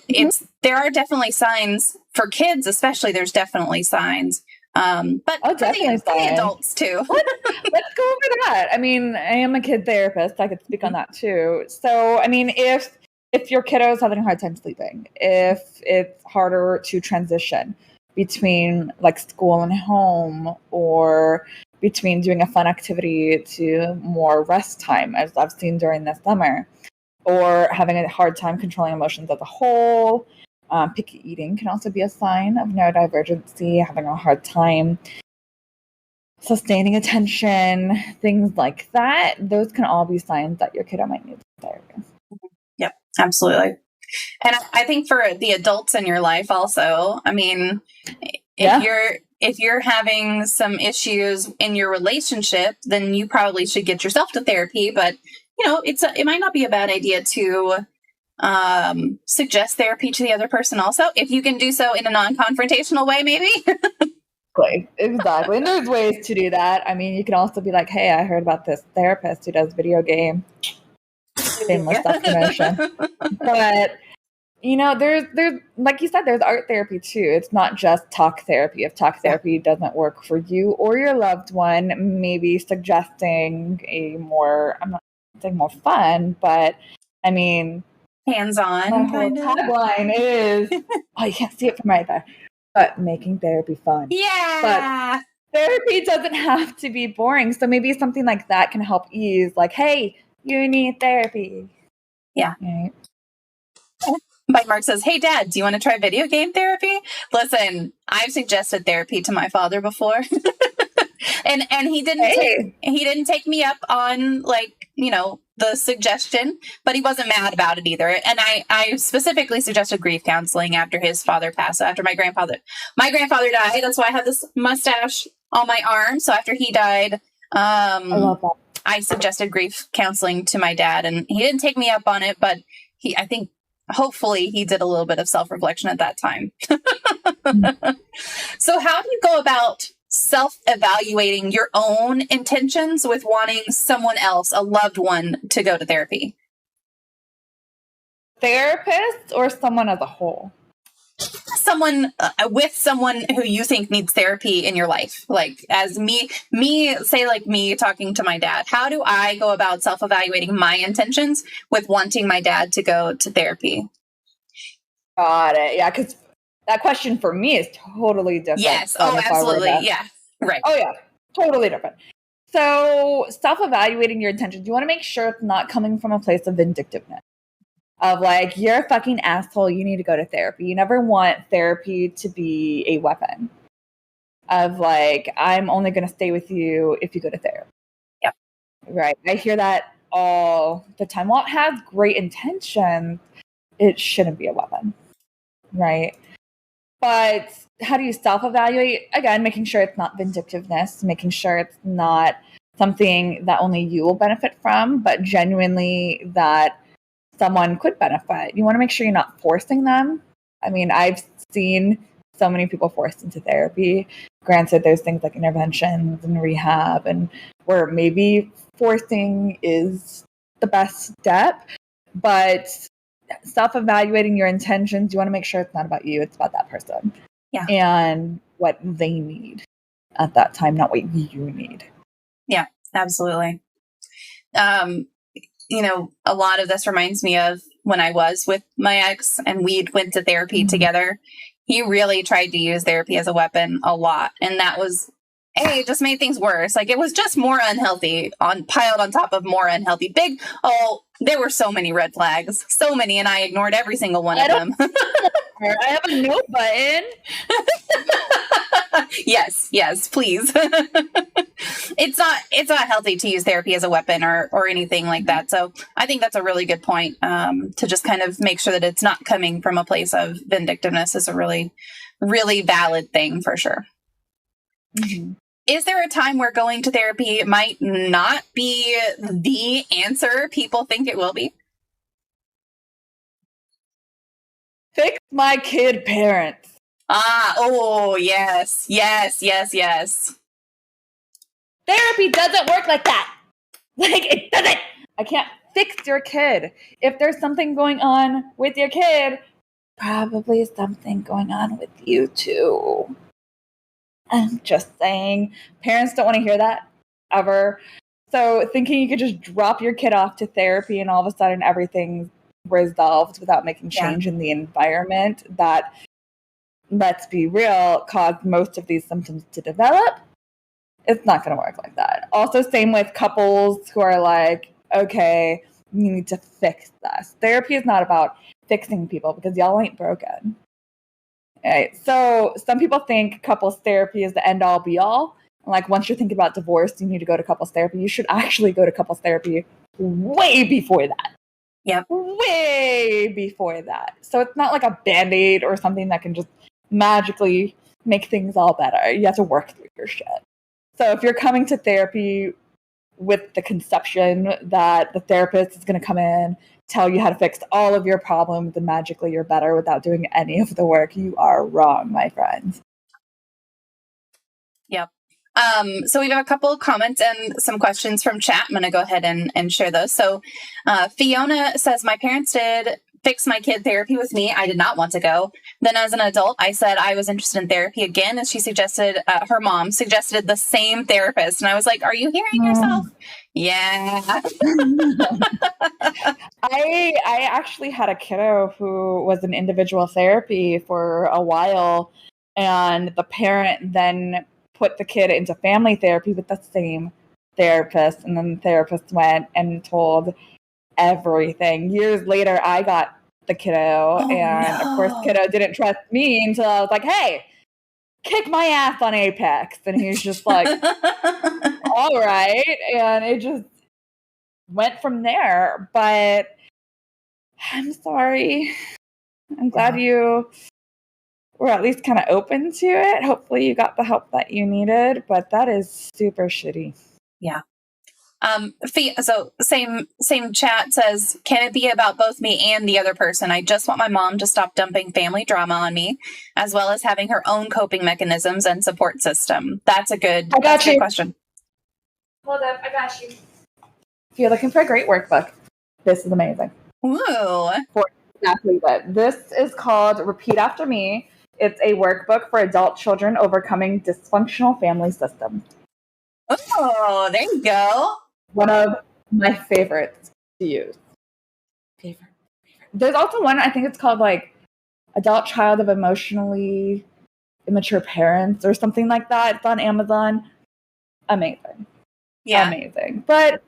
there are definitely signs for kids, especially. There's definitely signs But Oh, for definitely for the adults too. Let's go over that. I mean, I am a kid therapist. I could speak on that too. So, I mean, if your kiddo is having a hard time sleeping, if it's harder to transition between like school and home, or between doing a fun activity to more rest time, as I've seen during the summer, or having a hard time controlling emotions as a whole. Picky eating can also be a sign of neurodivergency, having a hard time sustaining attention, things like that. Those can all be signs that your kiddo might need therapy. Yep, absolutely. And I think for the adults in your life also, I mean, if you're having some issues in your relationship, then you probably should get yourself to therapy. But it might not be a bad idea to suggest therapy to the other person also, if you can do so in a non-confrontational way, maybe. Exactly. And there's ways to do that. I mean, you can also be like, hey, I heard about this therapist who does video game. Shameless self-promotion. But there's like you said, there's art therapy too. It's not just talk therapy. If talk therapy doesn't work for you or your loved one, maybe suggesting a more, I'm not saying more fun, but I mean, hands-on. My whole tagline is, oh, you can't see it from right there, but making therapy fun. Yeah. But therapy doesn't have to be boring. So maybe something like that can help ease, like, hey, you need therapy. Yeah. Right. Bite Mark says, hey, Dad, do you want to try video game therapy? Listen, I've suggested therapy to my father before. and he didn't take me up on, like, the suggestion, but he wasn't mad about it either. And I specifically suggested grief counseling after his father passed, after my grandfather died. That's why I have this mustache on my arm. So after he died, I love that. I suggested grief counseling to my dad, and he didn't take me up on it, but I think hopefully he did a little bit of self-reflection at that time. So how do you go about self-evaluating your own intentions with wanting someone else, a loved one, to go to therapy? Therapist or someone as a whole? Someone with someone who you think needs therapy in your life. Like as me talking to my dad. How do I go about self-evaluating my intentions with wanting my dad to go to therapy? Got it. Yeah, because that question for me is totally different. Yes. Oh, absolutely. Yeah. Right. Oh, yeah. Totally different. So self-evaluating your intentions, you want to make sure it's not coming from a place of vindictiveness. Of like, you're a fucking asshole, you need to go to therapy. You never want therapy to be a weapon. Of like, I'm only going to stay with you if you go to therapy. Yep. Right. I hear that all the time. While it has great intentions, it shouldn't be a weapon. Right. But how do you self-evaluate? Again, making sure it's not vindictiveness, making sure it's not something that only you will benefit from, but genuinely that someone could benefit. You want to make sure you're not forcing them. I mean, I've seen so many people forced into therapy. Granted, there's things like interventions and rehab, and where maybe forcing is the best step, but self-evaluating your intentions, you want to make sure it's not about you, it's about that person. Yeah. And what they need at that time, not what you need. Yeah, absolutely. A lot of this reminds me of when I was with my ex and we went to therapy together. He really tried to use therapy as a weapon a lot. And that was, it just made things worse. Like it was just more unhealthy piled on top of more unhealthy. There were so many red flags, so many. And I ignored every single one of them. I have a no button. Yes, please. It's not healthy to use therapy as a weapon or anything like that. So I think that's a really good point, to just kind of make sure that it's not coming from a place of vindictiveness is a really, really valid thing for sure. Mm-hmm. Is there a time where going to therapy might not be the answer people think it will be? Fix my kid parents. Oh, yes. Therapy doesn't work like that. Like, it doesn't. I can't fix your kid. If there's something going on with your kid, probably something going on with you too. I'm just saying, parents don't want to hear that ever. So thinking you could just drop your kid off to therapy and all of a sudden everything's resolved without making change in the environment that, let's be real, caused most of these symptoms to develop, it's not going to work like that. Also, same with couples who are like, okay, you need to fix this. Therapy is not about fixing people because y'all ain't broken. Right. So some people think couples therapy is the end all be all. Like once you're thinking about divorce, you need to go to couples therapy. You should actually go to couples therapy way before that. Yep. Way before that. So it's not like a Band-Aid or something that can just magically make things all better. You have to work through your shit. So if you're coming to therapy with the conception that the therapist is going to come in, tell you how to fix all of your problems, and magically you're better without doing any of the work, you are wrong, my friends. Yep. So we have a couple of comments and some questions from chat. I'm going to go ahead and share those. So Fiona says, my parents did fix my kid therapy with me. I did not want to go. Then as an adult, I said I was interested in therapy again. And she suggested, her mom suggested the same therapist. And I was like, are you hearing yourself? Yeah. I actually had a kiddo who was in individual therapy for a while. And the parent then put the kid into family therapy with the same therapist. And then the therapist went and told everything. Years later, I got the kiddo. Of course, kiddo didn't trust me until I was like, hey, kick my ass on Apex. And he's just like, all right. And it just went from there. But I'm sorry. I'm glad you were at least kind of open to it. Hopefully you got the help that you needed, but that is super shitty. Yeah. So same chat says, can it be about both me and the other person? I just want my mom to stop dumping family drama on me, as well as having her own coping mechanisms and support system. That's a good question. Hold up, I got you. If you're looking for a great workbook, this is amazing. Ooh. For exactly what this is called. Repeat after me. It's a workbook for adult children overcoming dysfunctional family systems. Oh, there you go. One of my favorites to use. Favorite. There's also one, I think it's called like Adult Child of Emotionally Immature Parents or something like that. It's on Amazon. Amazing. Yeah. Amazing. But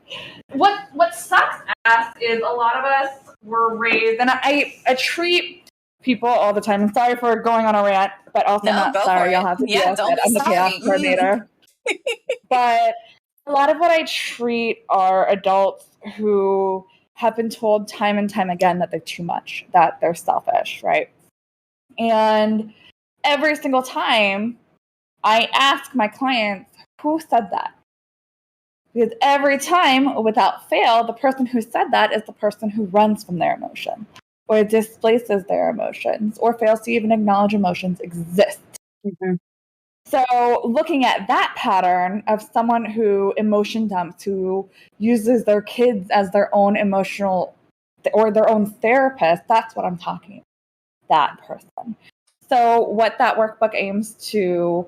what sucks ass is a lot of us were raised, and I treat people all the time. I'm sorry for going on a rant, but also not sorry. Y'all have to deal with it. I'm the chaos coordinator. But a lot of what I treat are adults who have been told time and time again that they're too much, that they're selfish, right? And every single time I ask my clients, who said that? Because every time, without fail, the person who said that is the person who runs from their emotion or displaces their emotions or fails to even acknowledge emotions exist. Mm-hmm. So looking at that pattern of someone who emotion dumps, who uses their kids as their own emotional or their own therapist, that's what I'm talking about, that person. So what that workbook aims to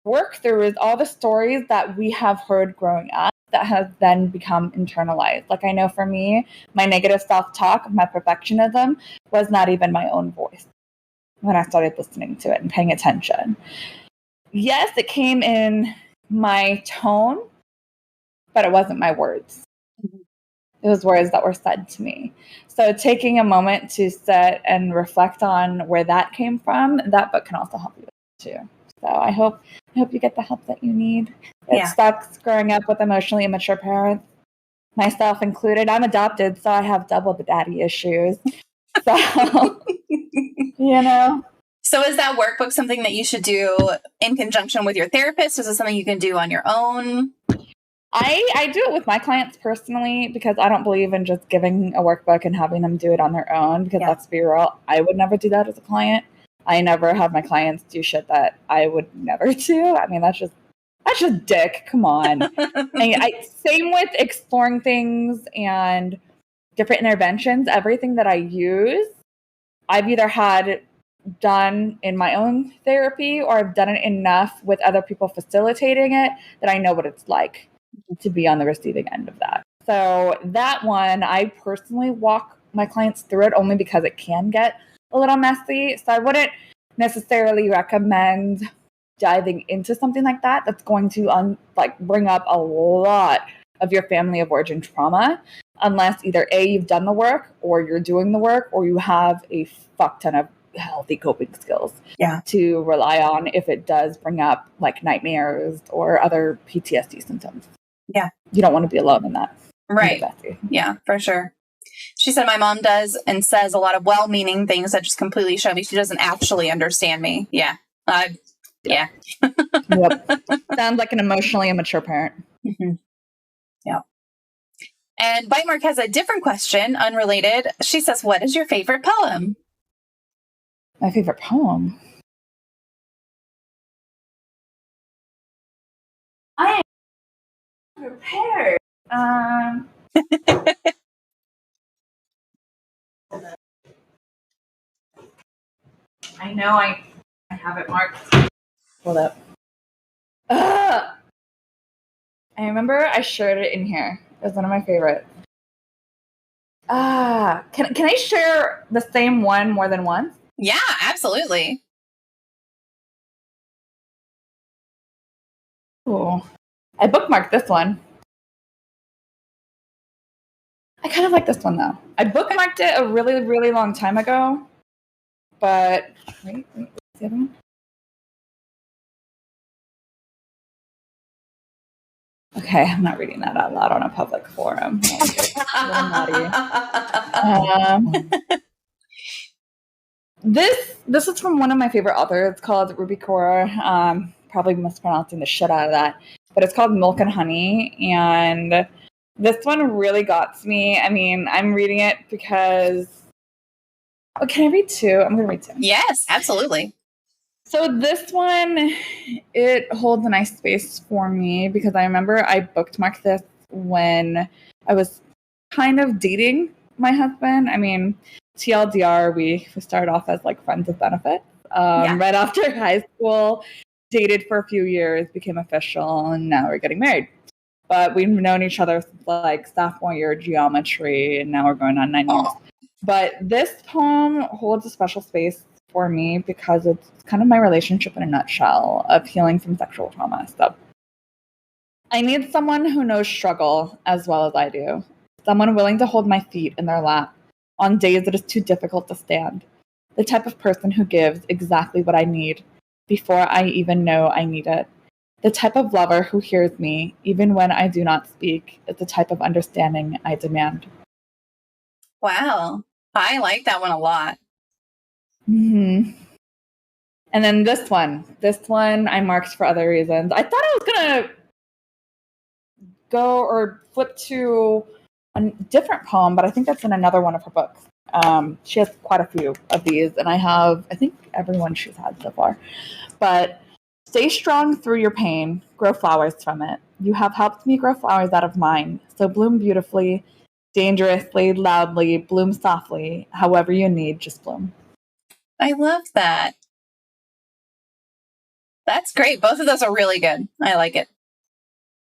work through is all the stories that we have heard growing up that have then become internalized. Like I know for me, my negative self-talk, my perfectionism was not even my own voice when I started listening to it and paying attention. Yes, it came in my tone, but it wasn't my words. Mm-hmm. It was words that were said to me. So taking a moment to sit and reflect on where that came from, that book can also help you with it too. So I hope you get the help that you need. It sucks growing up with emotionally immature parents, myself included. I'm adopted, so I have double the daddy issues. So, you know. So is that workbook something that you should do in conjunction with your therapist? Is it something you can do on your own? I do it with my clients personally because I don't believe in just giving a workbook and having them do it on their own because let's be real, I would never do that as a client. I never have my clients do shit that I would never do. I mean, that's just dick. Come on. Same with exploring things and different interventions. Everything that I use, I've either had done in my own therapy, or I've done it enough with other people facilitating it that I know what it's like to be on the receiving end of that. So that one, I personally walk my clients through it only because it can get a little messy. So I wouldn't necessarily recommend diving into something like that that's going to bring up a lot of your family of origin trauma, unless either A, you've done the work, or you're doing the work, or you have a fuck ton of healthy coping skills to rely on if it does bring up like nightmares or other PTSD symptoms. Yeah. You don't want to be alone in that. Right. Yeah, for sure. She said my mom does and says a lot of well-meaning things that just completely show me she doesn't actually understand me. Yeah. Yeah. Yep. Sounds like an emotionally immature parent. Mm-hmm. Yeah. And Bite Mark has a different question, unrelated. She says, what is your favorite poem? My favorite poem? I am prepared. I know I have it marked. Hold up. I remember I shared it in here. It was one of my favorites. Can I share the same one more than once? Yeah, absolutely. Cool. I bookmarked this one. I kind of like this one though. I bookmarked it a really, really long time ago. But wait, what's the other one? Okay, I'm not reading that out loud on a public forum. This is from one of my favorite authors. It's called Ruby Kaur. Probably mispronouncing the shit out of that, but it's called Milk and Honey, and this one really got to me. I mean, I'm reading it because. Oh, can I read two? I'm going to read two. Yes, absolutely. So this one, it holds a nice space for me because I remember I bookmarked this when I was kind of dating my husband. I mean, TLDR, we started off as like friends with benefits. Right after high school, dated for a few years, became official, and now we're getting married. But we've known each other since like sophomore year geometry, and now we're going on 9 years. But this poem holds a special space for me because it's kind of my relationship in a nutshell of healing from sexual trauma. So I need someone who knows struggle as well as I do. Someone willing to hold my feet in their lap on days it is too difficult to stand. The type of person who gives exactly what I need before I even know I need it. The type of lover who hears me even when I do not speak is the type of understanding I demand. Wow. I like that one a lot. Mm-hmm. And then this one I marked for other reasons. I thought I was going to go or flip to a different poem, but I think that's in another one of her books. She has quite a few of these, and I think every one she's had so far. But stay strong through your pain, grow flowers from it. You have helped me grow flowers out of mine, so bloom beautifully, dangerously, loudly, bloom softly, however you need, just bloom. I love that. That's great. Both of those are really good. I like it.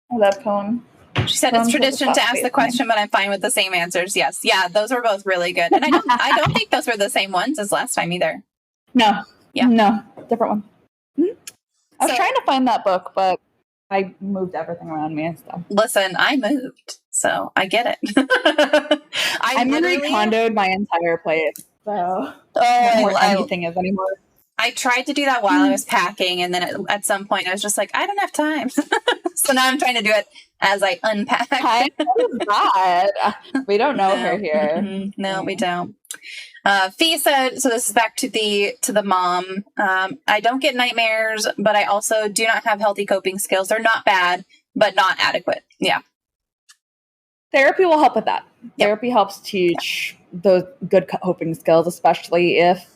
I love poem. She said it's tradition to ask the question, but I'm fine with the same answers. Yes. Yeah, those are both really good. And I don't think those were the same ones as last time either. No. Yeah. No. Different one. Mm-hmm. I was trying to find that book, but I moved everything around me and stuff. Listen, I moved, so I get it. I condoed my entire place, so no more anything is anymore. I tried to do that while I was packing, and then at some point I was just like, I don't have time. So now I'm trying to do it as I unpack. We don't know her here. Mm-hmm. No, we don't. Fee said, so this is back to the mom. I don't get nightmares, but I also do not have healthy coping skills. They're not bad, but not adequate. Yeah. Therapy will help with that. Yep. Therapy helps teach those good coping skills, especially if,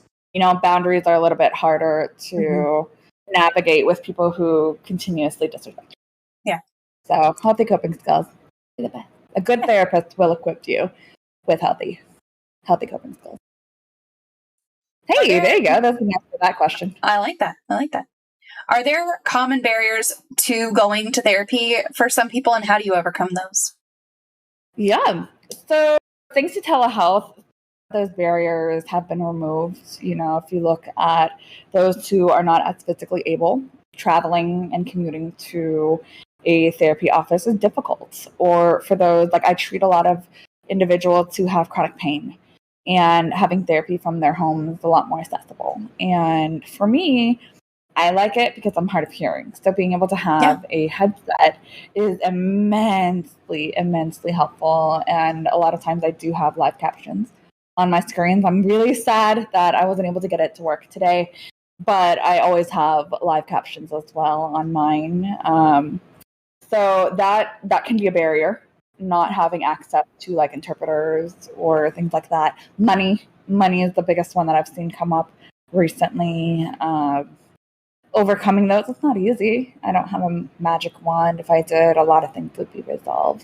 boundaries are a little bit harder to navigate with people who continuously disrespect you. Yeah. So healthy coping skills. A good therapist will equip you with healthy coping skills. Hey, there you go. That's the answer to that question. I like that. Are there common barriers to going to therapy for some people, and how do you overcome those? Yeah. So thanks to telehealth, those barriers have been removed. If you look at those who are not as physically able, traveling and commuting to a therapy office is difficult. Or for those, like I treat a lot of individuals who have chronic pain, and having therapy from their home is a lot more accessible. And for me, I like it because I'm hard of hearing. So being able to have a headset is immensely, immensely helpful. And a lot of times I do have live captions on my screens. I'm really sad that I wasn't able to get it to work today, but I always have live captions as well on mine. So that can be a barrier, not having access to like interpreters or things like that. Money is the biggest one that I've seen come up recently. Overcoming those, it's not easy. I don't have a magic wand. If I did, a lot of things would be resolved.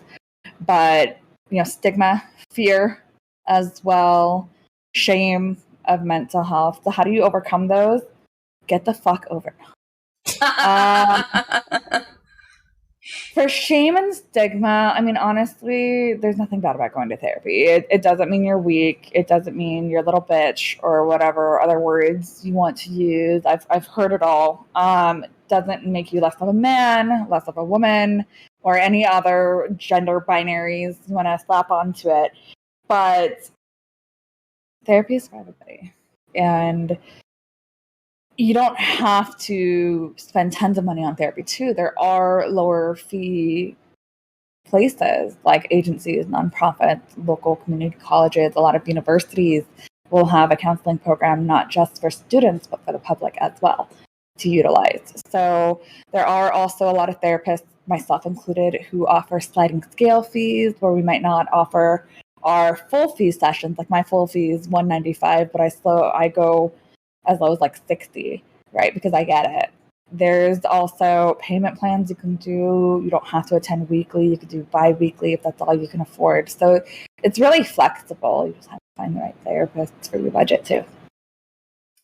But, stigma, fear as well, shame of mental health. So how do you overcome those? Get the fuck over it. For shame and stigma, honestly, there's nothing bad about going to therapy. It doesn't mean you're weak. It doesn't mean you're a little bitch or whatever other words you want to use. I've heard it all. Doesn't make you less of a man, less of a woman, or any other gender binaries you want to slap onto it. But therapy is for everybody. And you don't have to spend tons of money on therapy too. There are lower fee places like agencies, nonprofits, local community colleges. A lot of universities will have a counseling program, not just for students, but for the public as well to utilize. So there are also a lot of therapists, myself included, who offer sliding scale fees where we might not offer our full fee sessions. Like my full fee is $195, but I go as low as like $60, right? Because I get it. There's also payment plans you can do. You don't have to attend weekly. You could do bi-weekly if that's all you can afford. So it's really flexible. You just have to find the right therapist for your budget too.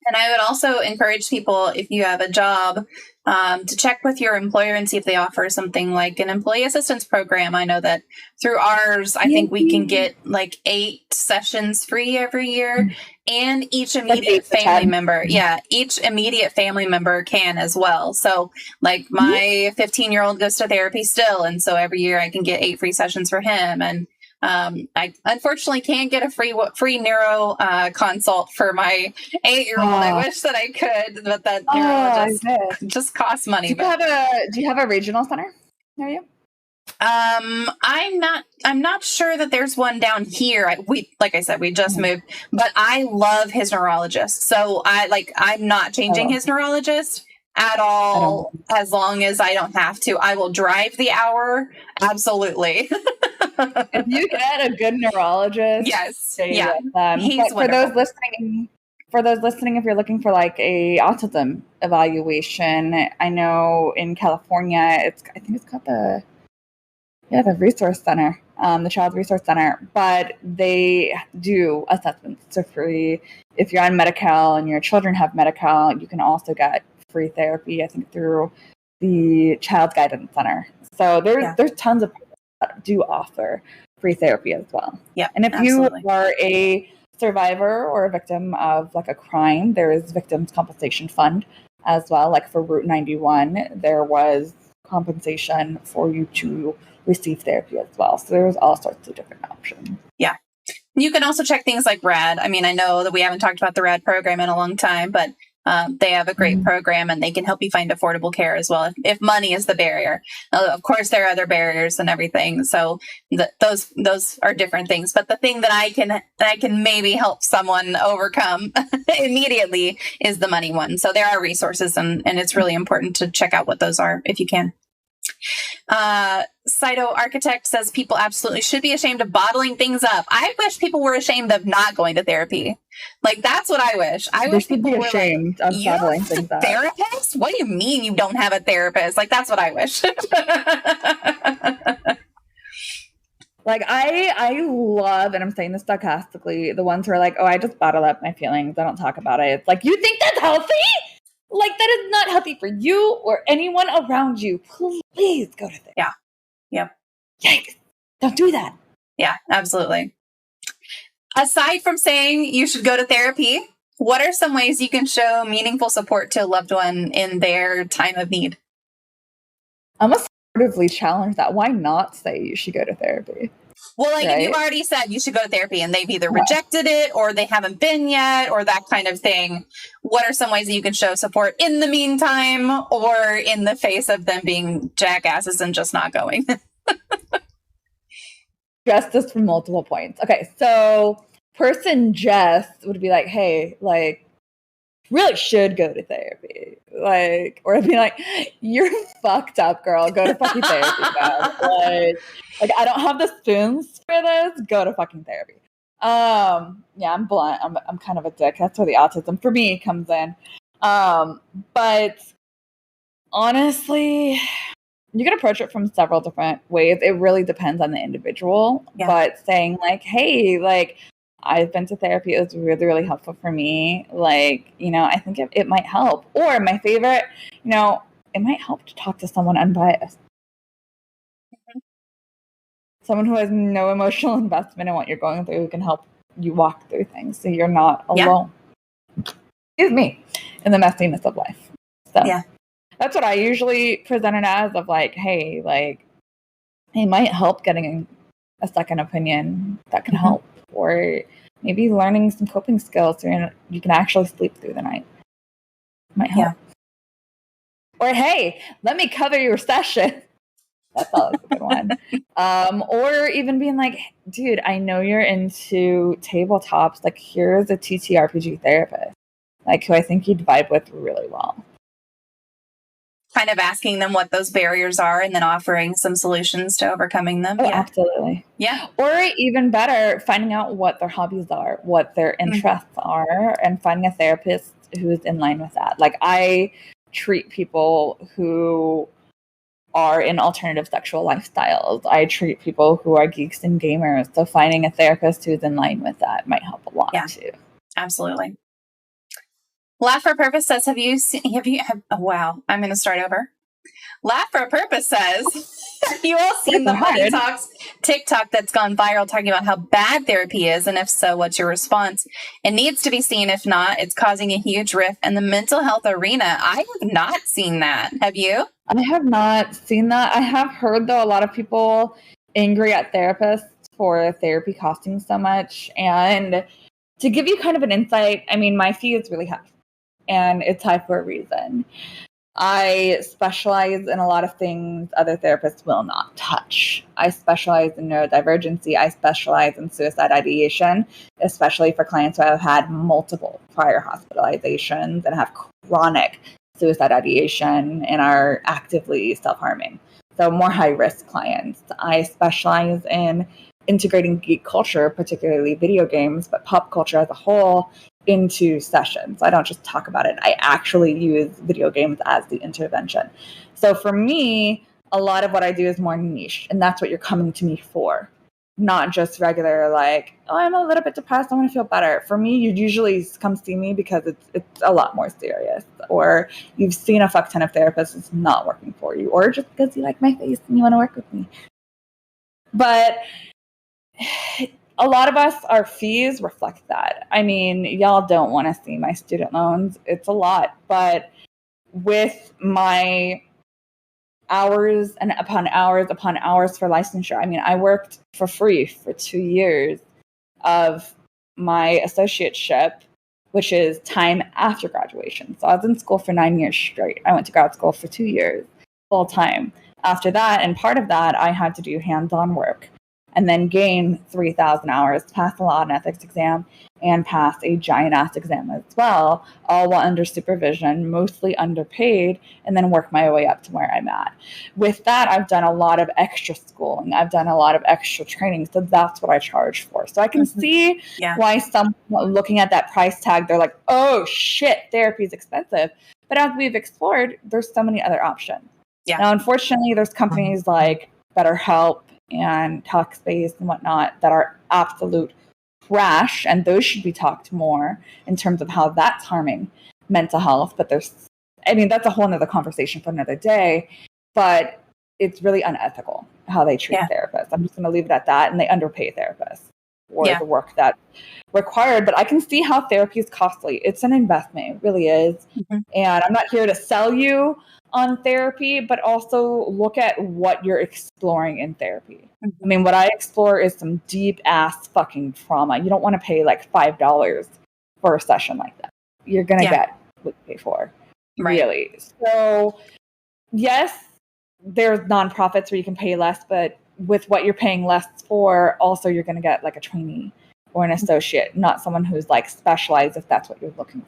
And I would also encourage people, if you have a job, to check with your employer and see if they offer something like an employee assistance program. I know that through ours, I think we can get like 8 sessions free every year, and each immediate family member, each immediate family member can as well. So like my 15-year-old goes to therapy still, and so every year I can get 8 free sessions for him. And I unfortunately can't get a free neuro consult for my 8-year-old. I wish that I could, but that neuro just costs money. Do you have a regional center near you? I'm not sure that there's one down here. Like I said, we just moved, but I love his neurologist. So I'm not changing his neurologist at all, as long as I don't have to. I will drive the hour. Absolutely. If you get a good neurologist, stay with them. He's wonderful. For those listening, if you're looking for like a autism evaluation, I know in California, I think it's called the resource center, the Child Resource Center, but they do assessments for free. If you're on Medi-Cal and your children have Medi-Cal, you can also get free therapy, I think, through the Child Guidance Center. So there's tons of people that do offer free therapy as well. Yeah, and if you are a survivor or a victim of like a crime, there is Victims Compensation Fund as well. Like for Route 91, there was compensation for you to receive therapy as well. So there's all sorts of different options. Yeah. You can also check things like RAD. I mean, I know that we haven't talked about the RAD program in a long time, but they have a great program, and they can help you find affordable care as well if money is the barrier. Of course, there are other barriers and everything, so those are different things. But the thing that I can maybe help someone overcome immediately is the money one. So there are resources, and it's really important to check out what those are if you can. Saito Architect says people absolutely should be ashamed of bottling things up. I wish people were ashamed of not going to therapy. Like, that's what I wish. I wish people were ashamed of bottling things up. Therapist? What do you mean you don't have a therapist? Like, that's what I wish. Like I love, and I'm saying this sarcastically, the ones who are like, oh, I just bottle up my feelings. I don't talk about it. It's like, you think that's healthy? Like, that is not healthy for you or anyone around you. Please go to therapy. Yeah. Yep. Yikes. Don't do that. Yeah, absolutely. Aside from saying you should go to therapy, what are some ways you can show meaningful support to a loved one in their time of need? I'm gonna assertively challenge that. Why not say you should go to therapy? Well, like Right? if you've already said you should go to therapy and they've either rejected it or they haven't been yet or that kind of thing, what are some ways that you can show support in the meantime or in the face of them being jackasses and just not going? Address this from multiple points. Okay, so person Jess would be like, hey, like, really should go to therapy. Like, or I'd be like, you're fucked up, girl. Go to fucking therapy, man. Like, I don't have the spoons for this. Go to fucking therapy. Yeah, I'm blunt. I'm kind of a dick. That's where the autism for me comes in. But honestly, you can approach it from several different ways. It really depends on the individual. Yeah. But saying like, hey, like, I've been to therapy. It was really, really helpful for me. Like, you know, I think it might help. Or my favorite, you know, it might help to talk to someone unbiased. Mm-hmm. Someone who has no emotional investment in what you're going through, who can help you walk through things so you're not alone. Excuse me, in the messiness of life. So that's what I usually present it as, of like, hey, like, it might help getting a second opinion that can help. Or maybe learning some coping skills so you can actually sleep through the night. Might help. Or, hey, let me cover your session. That's always a good one. Or even being like, dude, I know you're into tabletops. Like, here's a TTRPG therapist, like, who I think you'd vibe with really well. Kind of asking them what those barriers are and then offering some solutions to overcoming them. Oh, absolutely. Yeah. Or even better, finding out what their hobbies are, what their interests are, and finding a therapist who is in line with that. Like, I treat people who are in alternative sexual lifestyles. I treat people who are geeks and gamers. So finding a therapist who's in line with that might help a lot too. Absolutely. Laugh for a Purpose says, oh, wow, I'm going to start over. Laugh for a Purpose says, have you all seen the Money Talks TikTok that's gone viral talking about how bad therapy is? And if so, what's your response? It needs to be seen. If not, it's causing a huge rift in the mental health arena. I have not seen that. Have you? I have not seen that. I have heard, though, a lot of people angry at therapists for therapy costing so much. And to give you kind of an insight, I mean, my fee is really high. And it's high for a reason. I specialize in a lot of things other therapists will not touch. I specialize in neurodivergency. I specialize in suicide ideation, especially for clients who have had multiple prior hospitalizations and have chronic suicide ideation and are actively self-harming. So more high-risk clients. I specialize in integrating geek culture, particularly video games, but pop culture as a whole, into sessions. I don't just talk about it. I actually use video games as the intervention. So for me, a lot of what I do is more niche, and that's what you're coming to me for. Not just regular, like, oh, I'm a little bit depressed, I want to feel better. For me, you'd usually come see me because it's a lot more serious, or you've seen a fuck ton of therapists, it's not working for you, or just because you like my face and you want to work with me. But a lot of us, our fees reflect that. I mean, y'all don't want to see my student loans. It's a lot. But with my hours and upon hours for licensure, I mean, I worked for free for 2 years of my associateship, which is time after graduation. So I was in school for 9 years straight. I went to grad school for 2 years, full time. After that, and part of that, I had to do hands-on work, and then gain 3,000 hours, pass the law and ethics exam, and pass a giant-ass exam as well, all while under supervision, mostly underpaid, and then work my way up to where I'm at. With that, I've done a lot of extra schooling. I've done a lot of extra training, so that's what I charge for. So I can see why someone looking at that price tag, they're like, oh, shit, therapy is expensive. But as we've explored, there's so many other options. Now, unfortunately, there's companies like BetterHelp and text-based and whatnot that are absolute trash, and those should be talked more in terms of how that's harming mental health. But that's a whole nother conversation for another day, but it's really unethical how they treat therapists. I'm just going to leave it at that. And they underpay therapists for the work that's required. But I can see how therapy is costly. It's an investment. It really is. Mm-hmm. And I'm not here to sell you on therapy, but also look at what you're exploring in therapy. Mm-hmm. I mean, what I explore is some deep ass fucking trauma. You don't want to pay like $5 for a session like that. You're going to get what you pay for. Right. Really. So yes, there's nonprofits where you can pay less, but with what you're paying less for, also you're going to get like a trainee or an associate, not someone who's like specialized if that's what you're looking for.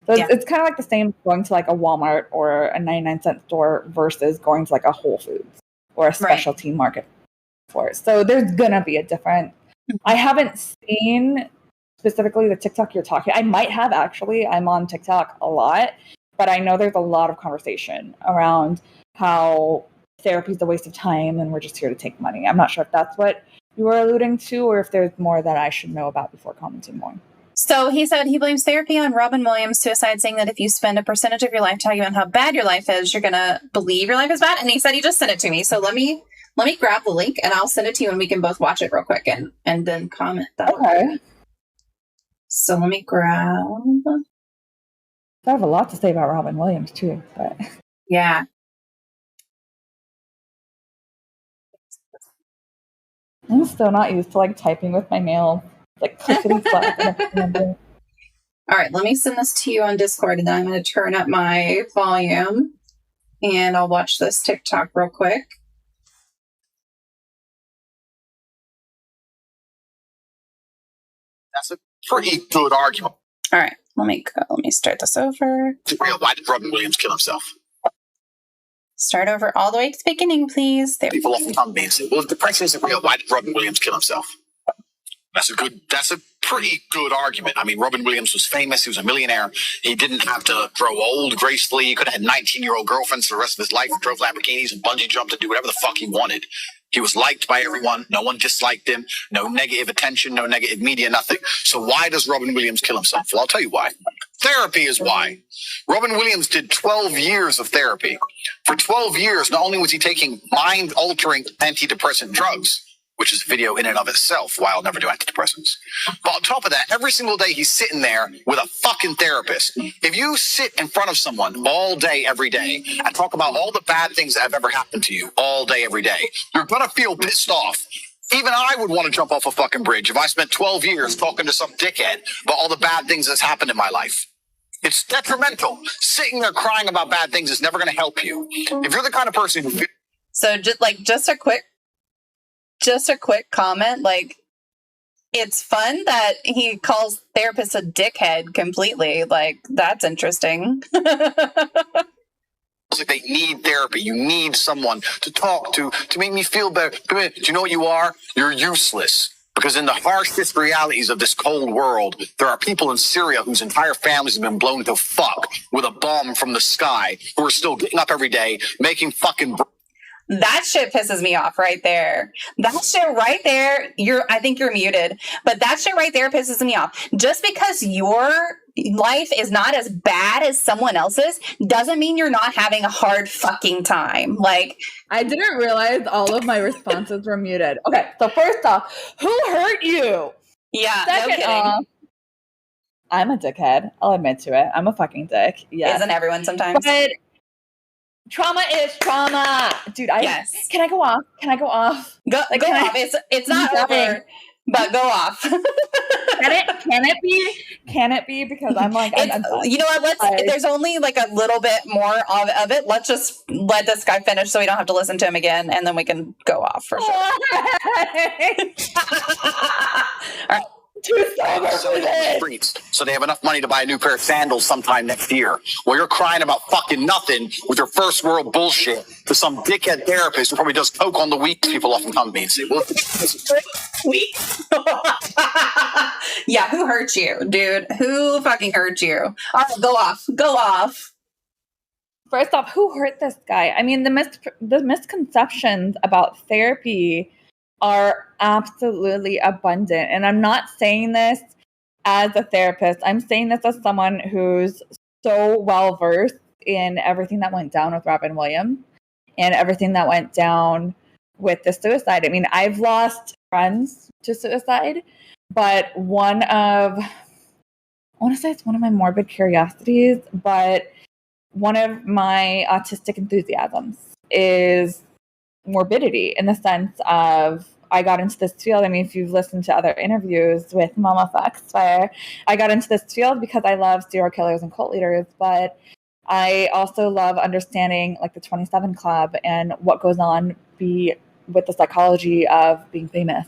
So it's kind of like the same going to like a Walmart or a 99-cent store versus going to like a Whole Foods or a specialty market for it. So there's going to be a difference. I haven't seen specifically the TikTok you're talking. I might have actually. I'm on TikTok a lot, but I know there's a lot of conversation around how therapy is a waste of time and we're just here to take money. I'm not sure if that's what you were alluding to or if there's more that I should know about before commenting more. So he said he blames therapy on Robin Williams' suicide, saying that if you spend a percentage of your life talking about how bad your life is, you're going to believe your life is bad. And he said he just sent it to me. So let me grab the link and I'll send it to you and we can both watch it real quick and then comment that. Okay. So let me grab. I have a lot to say about Robin Williams too, but yeah. I'm still not used to like typing with my nails, like clickety clack. All right, let me send this to you on Discord, and then I'm going to turn up my volume, and I'll watch this TikTok real quick. That's a pretty good argument. All right, let me start this over. Why did Robin Williams kill himself? Start over all the way to the beginning, please. There. People often come to me and say, well, if depression isn't real, why did Robin Williams kill himself? That's a pretty good argument. I mean, Robin Williams was famous. He was a millionaire. He didn't have to grow old gracefully. He could have had 19-year-old girlfriends for the rest of his life, drove Lamborghinis and bungee jumped and do whatever the fuck he wanted. He was liked by everyone. No one disliked him. No negative attention, no negative media, nothing. So why does Robin Williams kill himself? Well, I'll tell you why. Therapy is why. Robin Williams did 12 years of therapy. For 12 years, not only was he taking mind-altering antidepressant drugs, which is a video in and of itself, why I'll never do antidepressants. But on top of that, every single day he's sitting there with a fucking therapist. If you sit in front of someone all day, every day, and talk about all the bad things that have ever happened to you all day, every day, you're going to feel pissed off. Even I would want to jump off a fucking bridge if I spent 12 years talking to some dickhead about all the bad things that's happened in my life. It's detrimental. Sitting there crying about bad things is never going to help you. If you're the kind of person who... So just a quick comment, like, it's fun that he calls therapists a dickhead completely. Like, that's interesting. Like they need therapy. You need someone to talk to make me feel better. Come in. Do you know what you are? You're useless. Because in the harshest realities of this cold world, there are people in Syria whose entire families have been blown to fuck with a bomb from the sky who are still getting up every day, making fucking... That shit pisses me off right there. That shit right there, I think you're muted, but that shit right there pisses me off. Just because your life is not as bad as someone else's doesn't mean you're not having a hard fucking time. Like, I didn't realize all of my responses were muted. Okay, so first off, who hurt you? Yeah, Second off, I'm a dickhead. I'll admit to it. I'm a fucking dick. Yeah. Isn't everyone sometimes? But trauma is trauma. Dude, yes. Can I go off? Go off. It's not over, but go off. Can it be? Because I'm like, I'm you know what? There's only like a little bit more of it. Let's just let this guy finish so we don't have to listen to him again, and then we can go off for sure. All right. Streets, so they have enough money to buy a new pair of sandals sometime next year. While you're crying about fucking nothing with your first world bullshit to some dickhead therapist who probably does coke on the weeks. People often come to me and say, well, week. Yeah, who hurt you, dude? Who fucking hurt you? All right, go off. First off, who hurt this guy? I mean, the misconceptions about therapy are absolutely abundant. And I'm not saying this as a therapist. I'm saying this as someone who's so well versed in everything that went down with Robin Williams and everything that went down with the suicide. I mean, I've lost friends to suicide, but I want to say it's one of my morbid curiosities, but one of my autistic enthusiasms is morbidity, in the sense of I got into this field. I mean, if you've listened to other interviews with MommaFoxFire, I got into this field because I love serial killers and cult leaders, but I also love understanding like the 27 Club and what goes on with the psychology of being famous,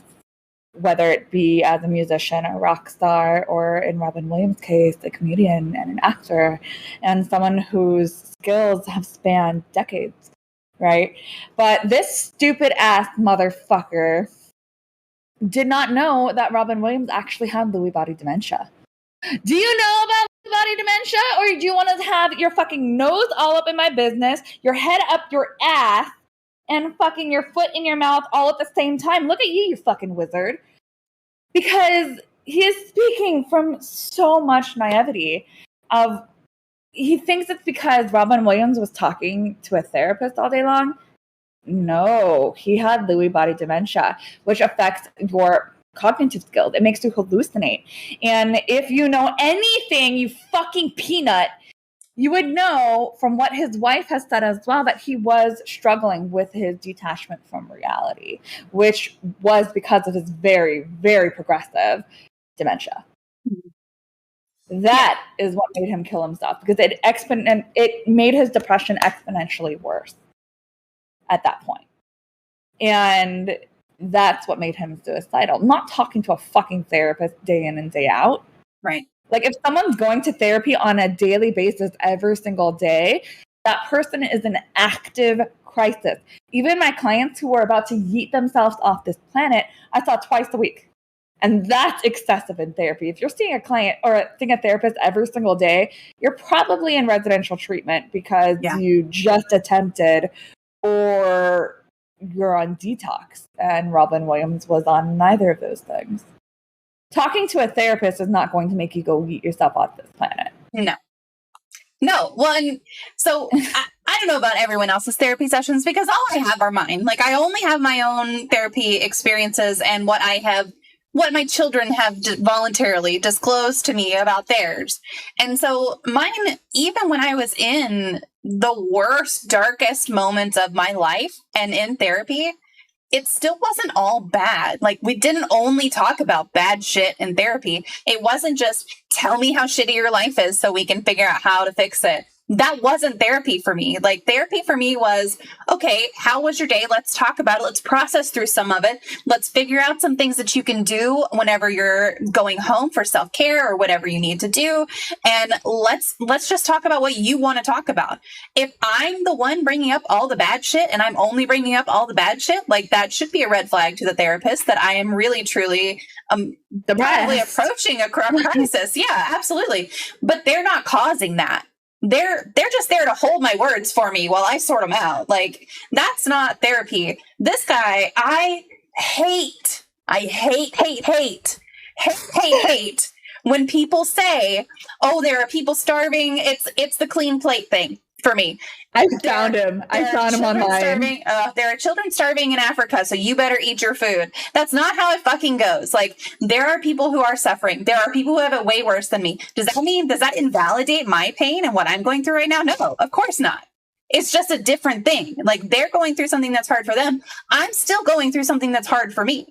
whether it be as a musician or rock star, or in Robin Williams' case, a comedian and an actor, and someone whose skills have spanned decades, right? But this stupid ass motherfucker did not know that Robin Williams actually had Lewy body dementia. Do you know about Lewy body dementia? Or do you want to have your fucking nose all up in my business, your head up your ass, and fucking your foot in your mouth all at the same time? Look at you fucking wizard. Because he is speaking from so much naivety of, he thinks it's because Robin Williams was talking to a therapist all day long. No, he had Lewy body dementia, which affects your cognitive skills. It makes you hallucinate. And if you know anything, you fucking peanut, you would know from what his wife has said as well that he was struggling with his detachment from reality, which was because of his very, very progressive dementia. That is what made him kill himself, because it made his depression exponentially worse at that point. And that's what made him suicidal. Not talking to a fucking therapist day in and day out. Right. Like, if someone's going to therapy on a daily basis every single day, that person is in active crisis. Even my clients who were about to yeet themselves off this planet, I saw twice a week. And that's excessive in therapy. If you're seeing a client or seeing a therapist every single day, you're probably in residential treatment because you just attempted, or you're on detox. And Robin Williams was on neither of those things. Talking to a therapist is not going to make you go eat yourself off this planet. No. Well, and so I don't know about everyone else's therapy sessions, because all I have are mine. Like, I only have my own therapy experiences and what my children have voluntarily disclosed to me about theirs. And so mine, even when I was in the worst, darkest moments of my life and in therapy, it still wasn't all bad. Like, we didn't only talk about bad shit in therapy. It wasn't just tell me how shitty your life is so we can figure out how to fix it. That wasn't therapy for me. Like, therapy for me was, okay, how was your day? Let's talk about it. Let's process through some of it. Let's figure out some things that you can do whenever you're going home for self-care or whatever you need to do. And let's just talk about what you want to talk about. If I'm the one bringing up all the bad shit and I'm only bringing up all the bad shit, like, that should be a red flag to the therapist that I am really, truly probably approaching a crisis. Yeah, absolutely. But they're not causing that. They're just there to hold my words for me while I sort them out. Like, that's not therapy. This guy, I hate when people say, oh, there are people starving. It's the clean plate thing for me. I found him online. There are children starving in Africa, so you better eat your food. That's not how it fucking goes. Like, there are people who are suffering. There are people who have it way worse than me. Does that invalidate my pain and what I'm going through right now? No, of course not. It's just a different thing. Like, they're going through something that's hard for them. I'm still going through something that's hard for me.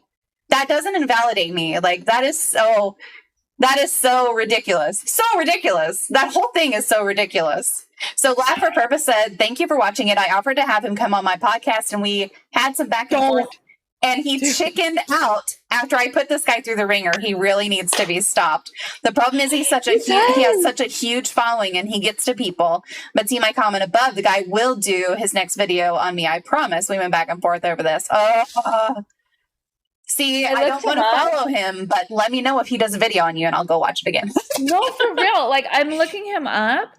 That doesn't invalidate me. Like, that is so ridiculous. So ridiculous. That whole thing is so ridiculous. So Laugh for Purpose said, thank you for watching it. I offered to have him come on my podcast and we had some back and forth, and he chickened out after I put this guy through the ringer. He really needs to be stopped. The problem is he has such a huge following and he gets to people. But see my comment above, the guy will do his next video on me. I promise. We went back and forth over this. See, I don't want to follow him, but let me know if he does a video on you and I'll go watch it again. No, for real. Like, I'm looking him up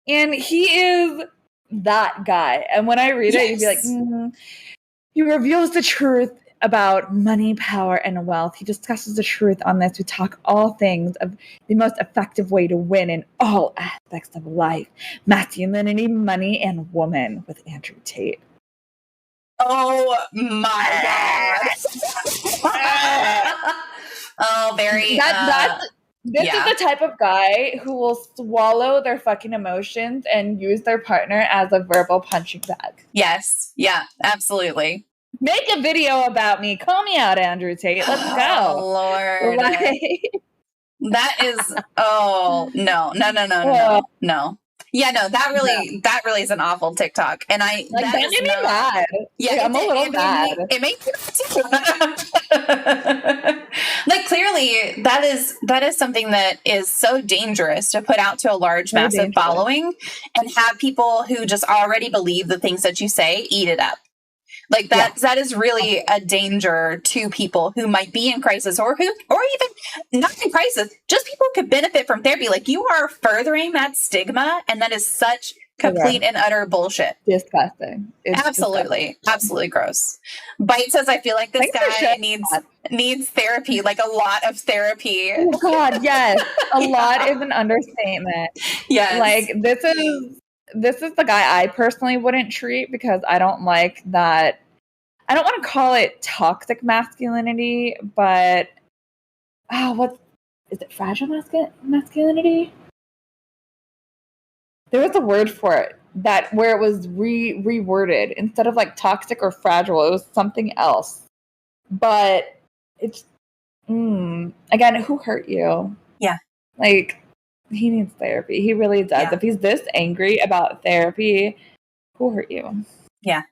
and he is that guy. And when I read it, you'd be like, he reveals the truth about money, power, and wealth. He discusses the truth on this. We talk all things of the most effective way to win in all aspects of life: masculinity, money, and woman, with Andrew Tate. Oh my God. Oh, very. This is the type of guy who will swallow their fucking emotions and use their partner as a verbal punching bag. Yes. Yeah, absolutely. Make a video about me. Call me out, Andrew Tate. Let's go. Oh, Lord. That is, oh, no. Yeah, no, that really is an awful TikTok. And that made me mad. Yeah, I'm a little mad. It made me too. Like, clearly that is something that is so dangerous to put out to a large, massive following and have people who just already believe the things that you say eat it up. Like that is really a danger to people who might be in crisis or even not in crisis, just people who could benefit from therapy. Like, you are furthering that stigma, and that is such complete and utter bullshit. Disgusting. Absolutely gross. Bite says, I feel like this guy needs therapy, like a lot of therapy. Oh God, yes. A lot is an understatement. Yes. Like, this is the guy I personally wouldn't treat, because I don't like that. I don't want to call it toxic masculinity, but what is it? Fragile masculinity? There was a word for it where it was reworded. Instead of like toxic or fragile, it was something else. But it's again, who hurt you? Yeah. Like, he needs therapy. He really does. Yeah. If he's this angry about therapy, who hurt you? Yeah.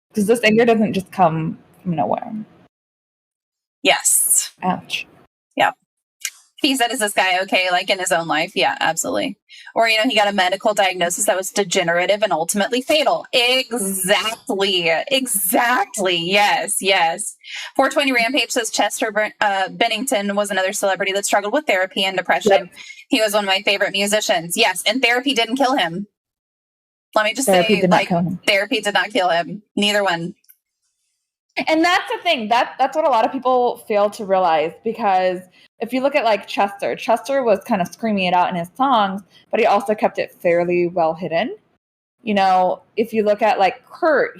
Because this anger doesn't just come from nowhere. Yes. Ouch. Yeah. He said, is this guy okay, like, in his own life? Yeah, absolutely. Or, he got a medical diagnosis that was degenerative and ultimately fatal. Exactly. Yes. 420 Rampage says Chester Bennington was another celebrity that struggled with therapy and depression. Yep. He was one of my favorite musicians. Yes, and therapy didn't kill him. Let me just say, therapy did not kill him. Neither one. And that's the thing. That's what a lot of people fail to realize, because if you look at like Chester was kind of screaming it out in his songs, but he also kept it fairly well hidden. If you look at like Kurt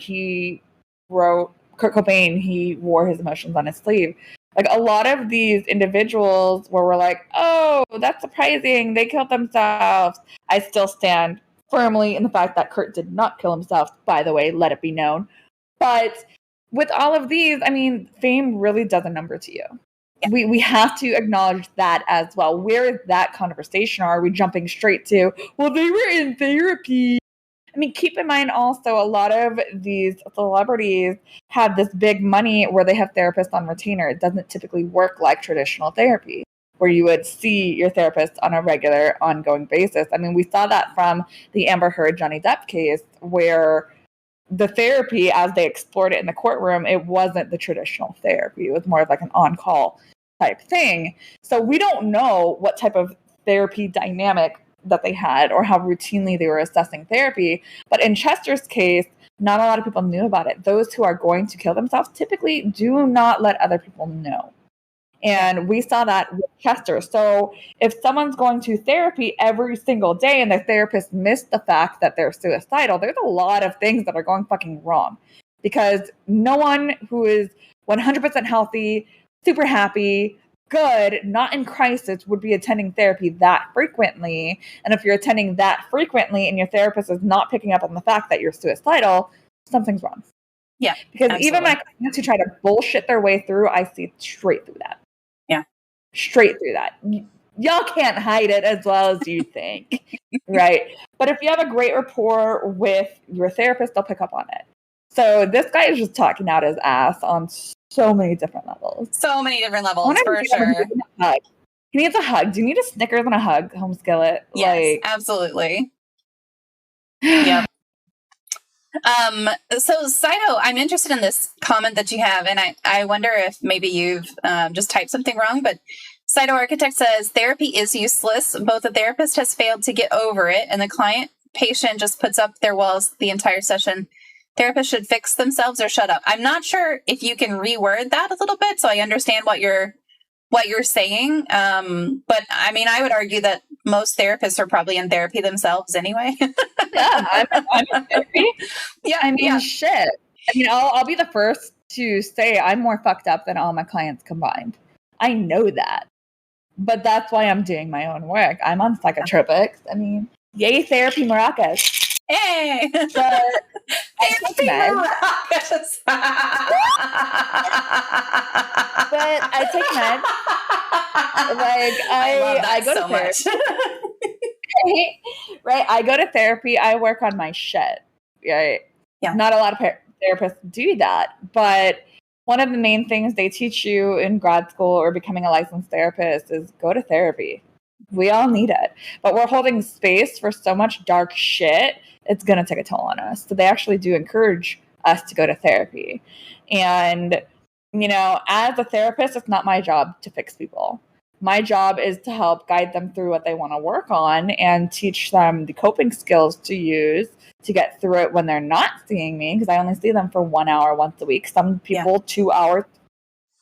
Cobain, he wore his emotions on his sleeve. Like, a lot of these individuals where we're like, oh, that's surprising, they killed themselves. I still stand firmly in the fact that Kurt did not kill himself, by the way, let it be known. But with all of these, fame really does a number to you. Yeah. We have to acknowledge that as well. Where is that conversation? Are we jumping straight to, well, they were in therapy? Keep in mind also, a lot of these celebrities have this big money where they have therapists on retainer. It doesn't typically work like traditional therapy, where you would see your therapist on a regular, ongoing basis. We saw that from the Amber Heard Johnny Depp case, where the therapy, as they explored it in the courtroom, it wasn't the traditional therapy. It was more of like an on-call type thing. So we don't know what type of therapy dynamic that they had or how routinely they were assessing therapy. But in Chester's case, not a lot of people knew about it. Those who are going to kill themselves typically do not let other people know. And we saw that with Chester. So if someone's going to therapy every single day and their therapist missed the fact that they're suicidal, there's a lot of things that are going fucking wrong. Because no one who is 100% healthy, super happy, good, not in crisis, would be attending therapy that frequently. And if you're attending that frequently and your therapist is not picking up on the fact that you're suicidal, something's wrong. Yeah. Because absolutely. Even my clients who try to bullshit their way through, I see straight through that. Yeah. Straight through that. Y'all can't hide it as well as you think. Right? But if you have a great rapport with your therapist, they'll pick up on it. So this guy is just talking out his ass on so many different levels. So many different levels, for sure. He needs a hug. Do you need a Snickers and a hug, Home Skillet? Yes, absolutely. Yep. So Saito, I'm interested in this comment that you have, and I wonder if maybe you've just typed something wrong, but Saito Architect says, therapy is useless. Both the therapist has failed to get over it, and the patient just puts up their walls the entire session. therapists should fix themselves or shut up. I'm not sure if you can reword that a little bit so I understand what you're saying. But I mean, I would argue that most therapists are probably in therapy themselves anyway. Yeah, I'm in therapy. Yeah, I mean, shit. I mean, I'll be the first to say I'm more fucked up than all my clients combined. I know that. But that's why I'm doing my own work. I'm on psychotropics. I mean, yay, therapy maracas. Hey! But I take meds. But I take meds. Like, I go to therapy. Right? I go to therapy. I work on my shit. Right? Yeah. Not a lot of therapists do that. But one of the main things they teach you in grad school or becoming a licensed therapist is go to therapy. We all need it. But we're holding space for so much dark shit, it's going to take a toll on us. So they actually do encourage us to go to therapy. And, you know, as a therapist, it's not my job to fix people. My job is to help guide them through what they want to work on and teach them the coping skills to use to get through it when they're not seeing me, because I only see them for 1 hour once a week. Some people 2 hours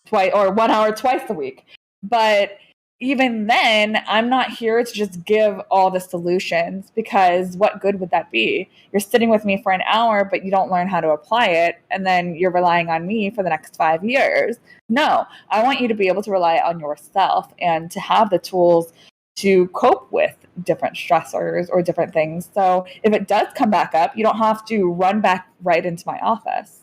twice, or 1 hour twice a week. But even then, I'm not here to just give all the solutions, because what good would that be? You're sitting with me for an hour, but you don't learn how to apply it, and then you're relying on me for the next 5 years. No, I want you to be able to rely on yourself and to have the tools to cope with different stressors or different things. So if it does come back up, you don't have to run back right into my office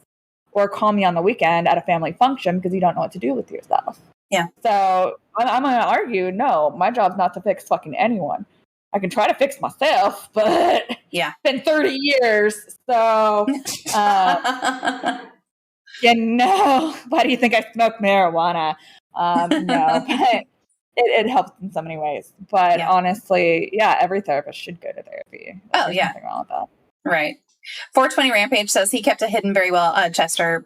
or call me on the weekend at a family function because you don't know what to do with yourself. Yeah. So I'm going to argue, no, my job's not to fix fucking anyone. I can try to fix myself, but it's been 30 years. So, you know, why do you think I smoke marijuana? No, but it helps in so many ways. But honestly, every therapist should go to therapy. There's nothing wrong with that. Right. 420 Rampage says he kept it hidden very well. Chester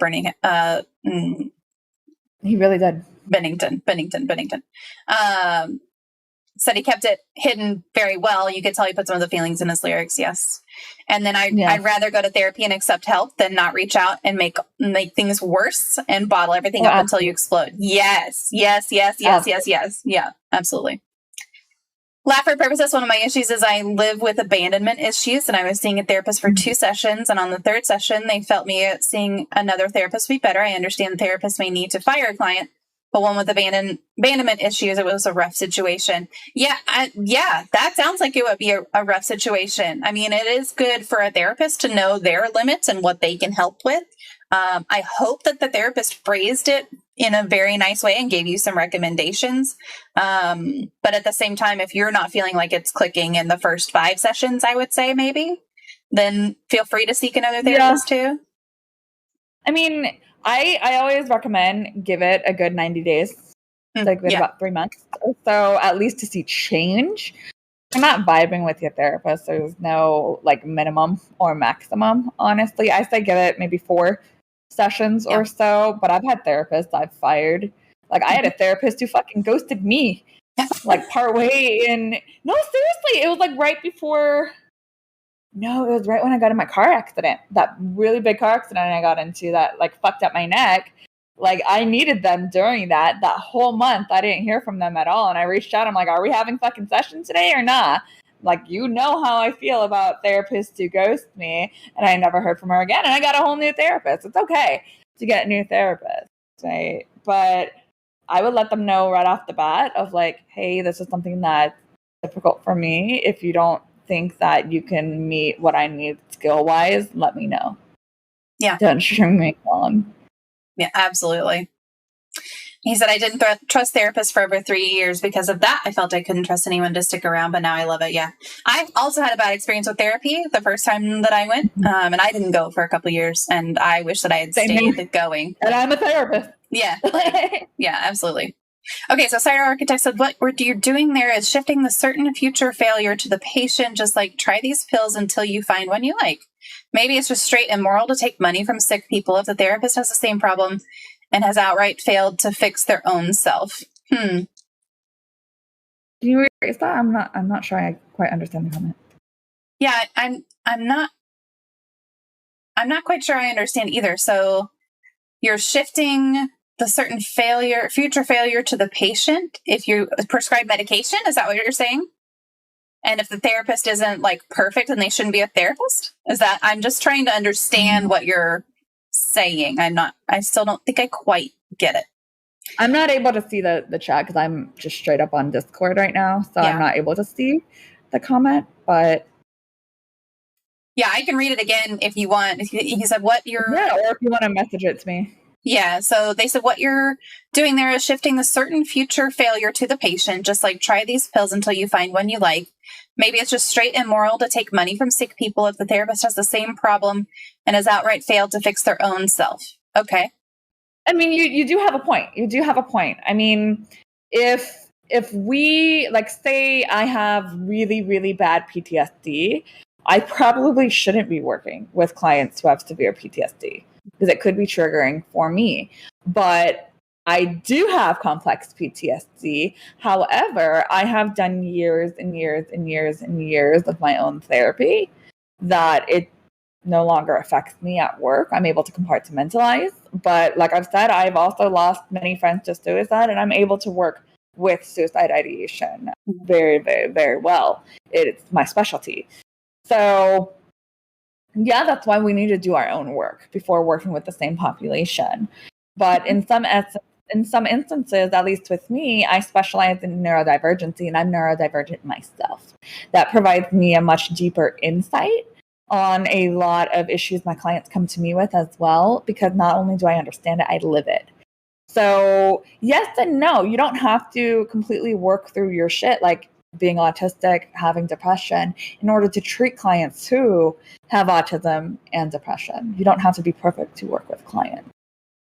he really did. Bennington. Said he kept it hidden very well. You could tell he put some of the feelings in his lyrics. Yes. And then I'd rather go to therapy and accept help than not reach out and make things worse and bottle everything up until you explode. Yes. Yeah, absolutely. Laugh for purposes, one of my issues is I live with abandonment issues, and I was seeing a therapist for 2 sessions, and on the 3rd session, they felt me seeing another therapist would be better. I understand the therapist may need to fire a client, but one with abandonment issues, it was a rough situation. Yeah, that sounds like it would be a rough situation. I mean, it is good for a therapist to know their limits and what they can help with. I hope that the therapist phrased it in a very nice way and gave you some recommendations. But at the same time, if you're not feeling like it's clicking in the first 5 sessions, I would say maybe, then feel free to seek another therapist too. I mean, I always recommend give it a good 90 days, like about 3 months or so, at least to see change. I'm not vibing with your therapist. There's no like minimum or maximum, honestly. I say give it maybe 4 sessions or so, but I've had therapists I've fired. Like I had a therapist who fucking ghosted me like partway in. No, seriously, it was like right before. No, it was right when I got in my car accident. That really big car accident I got into that like fucked up my neck. Like I needed them during that whole month. I didn't hear from them at all. And I reached out. I'm like, are we having fucking session today or not? Like, you know how I feel about therapists who ghost me. And I never heard from her again. And I got a whole new therapist. It's okay to get a new therapist, right? But I would let them know right off the bat of like, hey, this is something that's difficult for me. If you don't think that you can meet what I need skill-wise, let me know. Yeah. Don't string me along. Yeah, absolutely. He said, I didn't trust therapists for over 3 years because of that. I felt I couldn't trust anyone to stick around, but now I love it. Yeah. I also had a bad experience with therapy the first time that I went, and I didn't go for a couple of years, and I wish that I had stayed going. And I'm a therapist. Yeah. Yeah, absolutely. Okay, so Cyber Architect said, what you're doing there is shifting the certain future failure to the patient, just like try these pills until you find one you like. Maybe it's just straight immoral to take money from sick people if the therapist has the same problem and has outright failed to fix their own self. Can you rephrase that? I'm not sure I quite understand the comment. Yeah, I'm I'm not quite sure I understand either. So you're shifting the certain future failure to the patient if you prescribe medication. Is that what you're saying? And if the therapist isn't like perfect, then they shouldn't be a therapist? I'm just trying to understand what you're saying. I still don't think I quite get it. I'm not able to see the chat because I'm just straight up on Discord right now. So I'm not able to see the comment, but. Yeah, I can read it again if you want. He said or if you want to message it to me. Yeah, so they said what you're doing there is shifting the certain future failure to the patient, just like try these pills until you find one you like. Maybe it's just straight immoral to take money from sick people if the therapist has the same problem and has outright failed to fix their own self. Okay. I mean, you do have a point. You do have a point. I mean, if we, like, say I have really, really bad PTSD, I probably shouldn't be working with clients who have severe PTSD because it could be triggering for me. But I do have complex PTSD. However, I have done years and years and years and years of my own therapy that it no longer affects me at work. I'm able to compartmentalize. But like I've said, I've also lost many friends to suicide, and I'm able to work with suicide ideation very, very, very well. It's my specialty. So yeah, that's why we need to do our own work before working with the same population. But in some instances, at least with me, I specialize in neurodivergency, and I'm neurodivergent myself. That provides me a much deeper insight on a lot of issues my clients come to me with as well, because not only do I understand it, I live it. So yes and no, you don't have to completely work through your shit, like being autistic, having depression, in order to treat clients who have autism and depression. You don't have to be perfect to work with clients.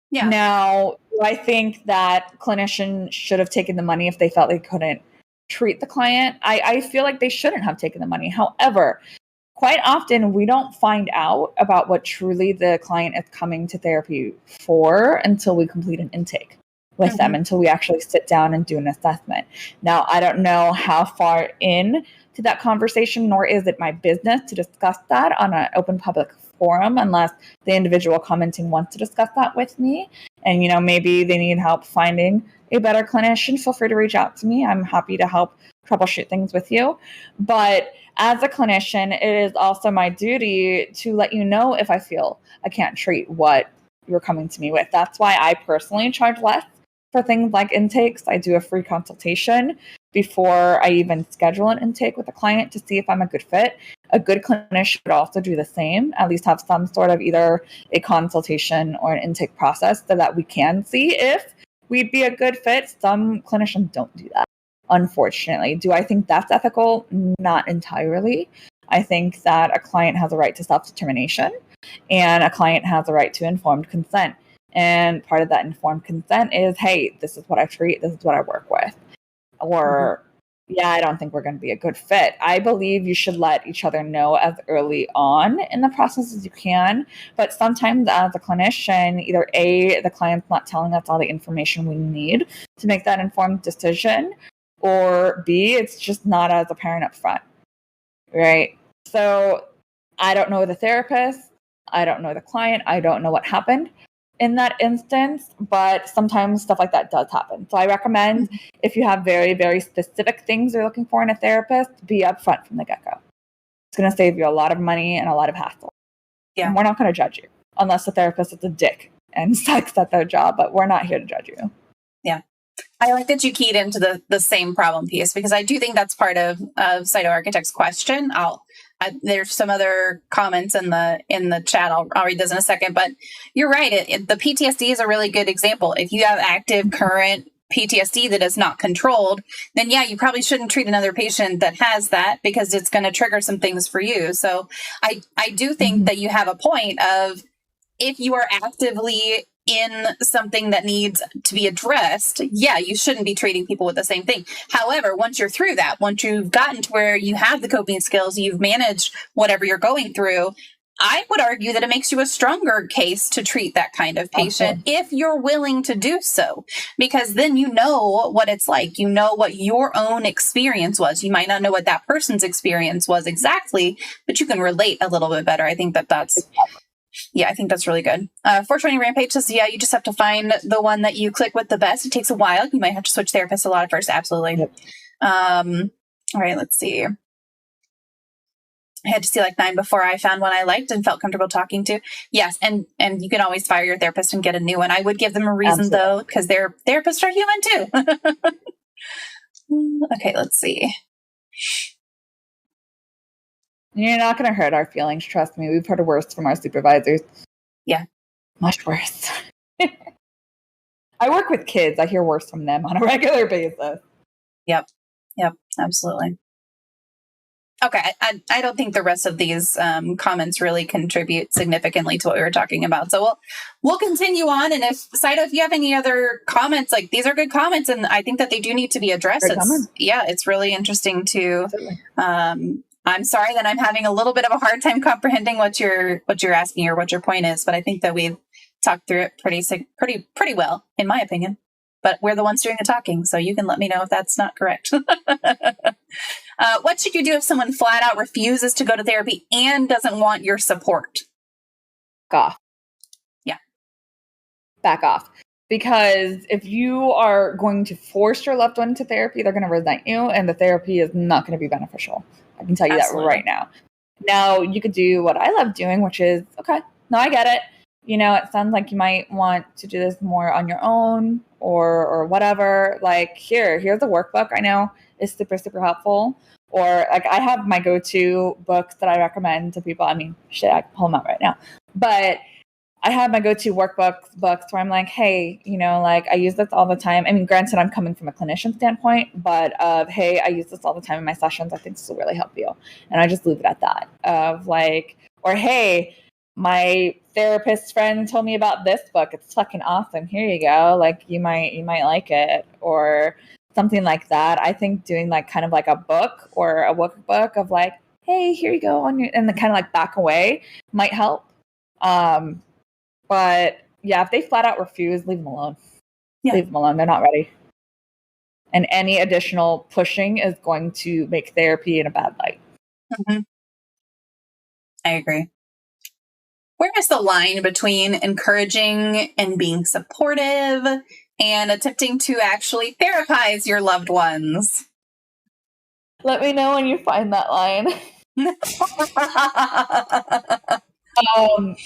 Yeah. Now, do I think that clinicians should have taken the money if they felt they couldn't treat the client? I feel like they shouldn't have taken the money. However, quite often we don't find out about what truly the client is coming to therapy for until we complete an intake with them, until we actually sit down and do an assessment. Now, I don't know how far in to that conversation, nor is it my business to discuss that on an open public forum unless the individual commenting wants to discuss that with me. And, maybe they need help finding a better clinician. Feel free to reach out to me. I'm happy to help troubleshoot things with you. But as a clinician, it is also my duty to let you know if I feel I can't treat what you're coming to me with. That's why I personally charge less for things like intakes. I do a free consultation before I even schedule an intake with a client to see if I'm a good fit. A good clinician would also do the same, at least have some sort of either a consultation or an intake process so that we can see if we'd be a good fit. Some clinicians don't do that, unfortunately. Do I think that's ethical? Not entirely. I think that a client has a right to self-determination, and a client has a right to informed consent. And part of that informed consent is, hey, this is what I treat, this is what I work with. Or, yeah, I don't think we're going to be a good fit. I believe you should let each other know as early on in the process as you can. But sometimes as a clinician, either A, the client's not telling us all the information we need to make that informed decision, or B, it's just not as apparent up front, right? So I don't know the therapist. I don't know the client. I don't know what happened in that instance, but sometimes stuff like that does happen. So I recommend if you have very, very specific things you're looking for in a therapist, be upfront from the get-go. It's going to save you a lot of money and a lot of hassle. Yeah. And we're not going to judge you unless the therapist is a dick and sucks at their job, but we're not here to judge you. Yeah. I like that you keyed into the same problem piece, because I do think that's part of Cytoarchitect's question. There's some other comments in the chat. I'll read those in a second, but you're right. The PTSD is a really good example. If you have active current PTSD that is not controlled, then yeah, you probably shouldn't treat another patient that has that, because it's going to trigger some things for you. So I do think that you have a point of, if you are actively in something that needs to be addressed, yeah, you shouldn't be treating people with the same thing. However, once you're through that, once you've gotten to where you have the coping skills, you've managed whatever you're going through, I would argue that it makes you a stronger case to treat that kind of patient if you're willing to do so, because then you know what it's like. You know what your own experience was. You might not know what that person's experience was exactly, but you can relate a little bit better. I think that's Yeah, I think that's really good. 420 Rampage says, yeah, you just have to find the one that you click with the best. It takes a while. You might have to switch therapists a lot at first. Absolutely. Yep. All right, let's see. I had to see like 9 before I found one I liked and felt comfortable talking to. Yes, and you can always fire your therapist and get a new one. I would give them a reason, though, because their therapists are human, too. Okay, let's see. You're not going to hurt our feelings. Trust me. We've heard worse from our supervisors. Yeah. Much worse. I work with kids. I hear worse from them on a regular basis. Yep, absolutely. Okay, I don't think the rest of these comments really contribute significantly to what we were talking about. So we'll continue on. And if Saito, if you have any other comments, like these are good comments, and I think that they do need to be addressed. It's really interesting to. I'm sorry that I'm having a little bit of a hard time comprehending what you're asking or what your point is, but I think that we've talked through it pretty well, in my opinion. But we're the ones doing the talking, so you can let me know if that's not correct. What should you do if someone flat out refuses to go to therapy and doesn't want your support? Back off. Yeah. Back off. Because if you are going to force your loved one to therapy, they're going to resent you, and the therapy is not going to be beneficial. I can tell you that right now. Now, you could do what I love doing, which is, okay, no, I get it. You know, it sounds like you might want to do this more on your own or whatever. Like, here's a workbook. I know is super, super helpful. Or like I have my go-to books that I recommend to people. I mean, shit, I can pull them out right now. But I have my go-to books where I'm like, hey, you know, like I use this all the time. I mean, granted, I'm coming from a clinician standpoint, but hey, I use this all the time in my sessions. I think this will really help you. And I just leave it at that of like, or hey, my therapist friend told me about this book. It's fucking awesome. Here you go. Like you might like it or something like that. I think doing like kind of like a book or a workbook of like, hey, here you go and then kind of like back away might help. But yeah, if they flat out refuse, leave them alone. Yeah. Leave them alone. They're not ready. And any additional pushing is going to make therapy in a bad light. Mm-hmm. I agree. Where is the line between encouraging and being supportive and attempting to actually therapize your loved ones? Let me know when you find that line.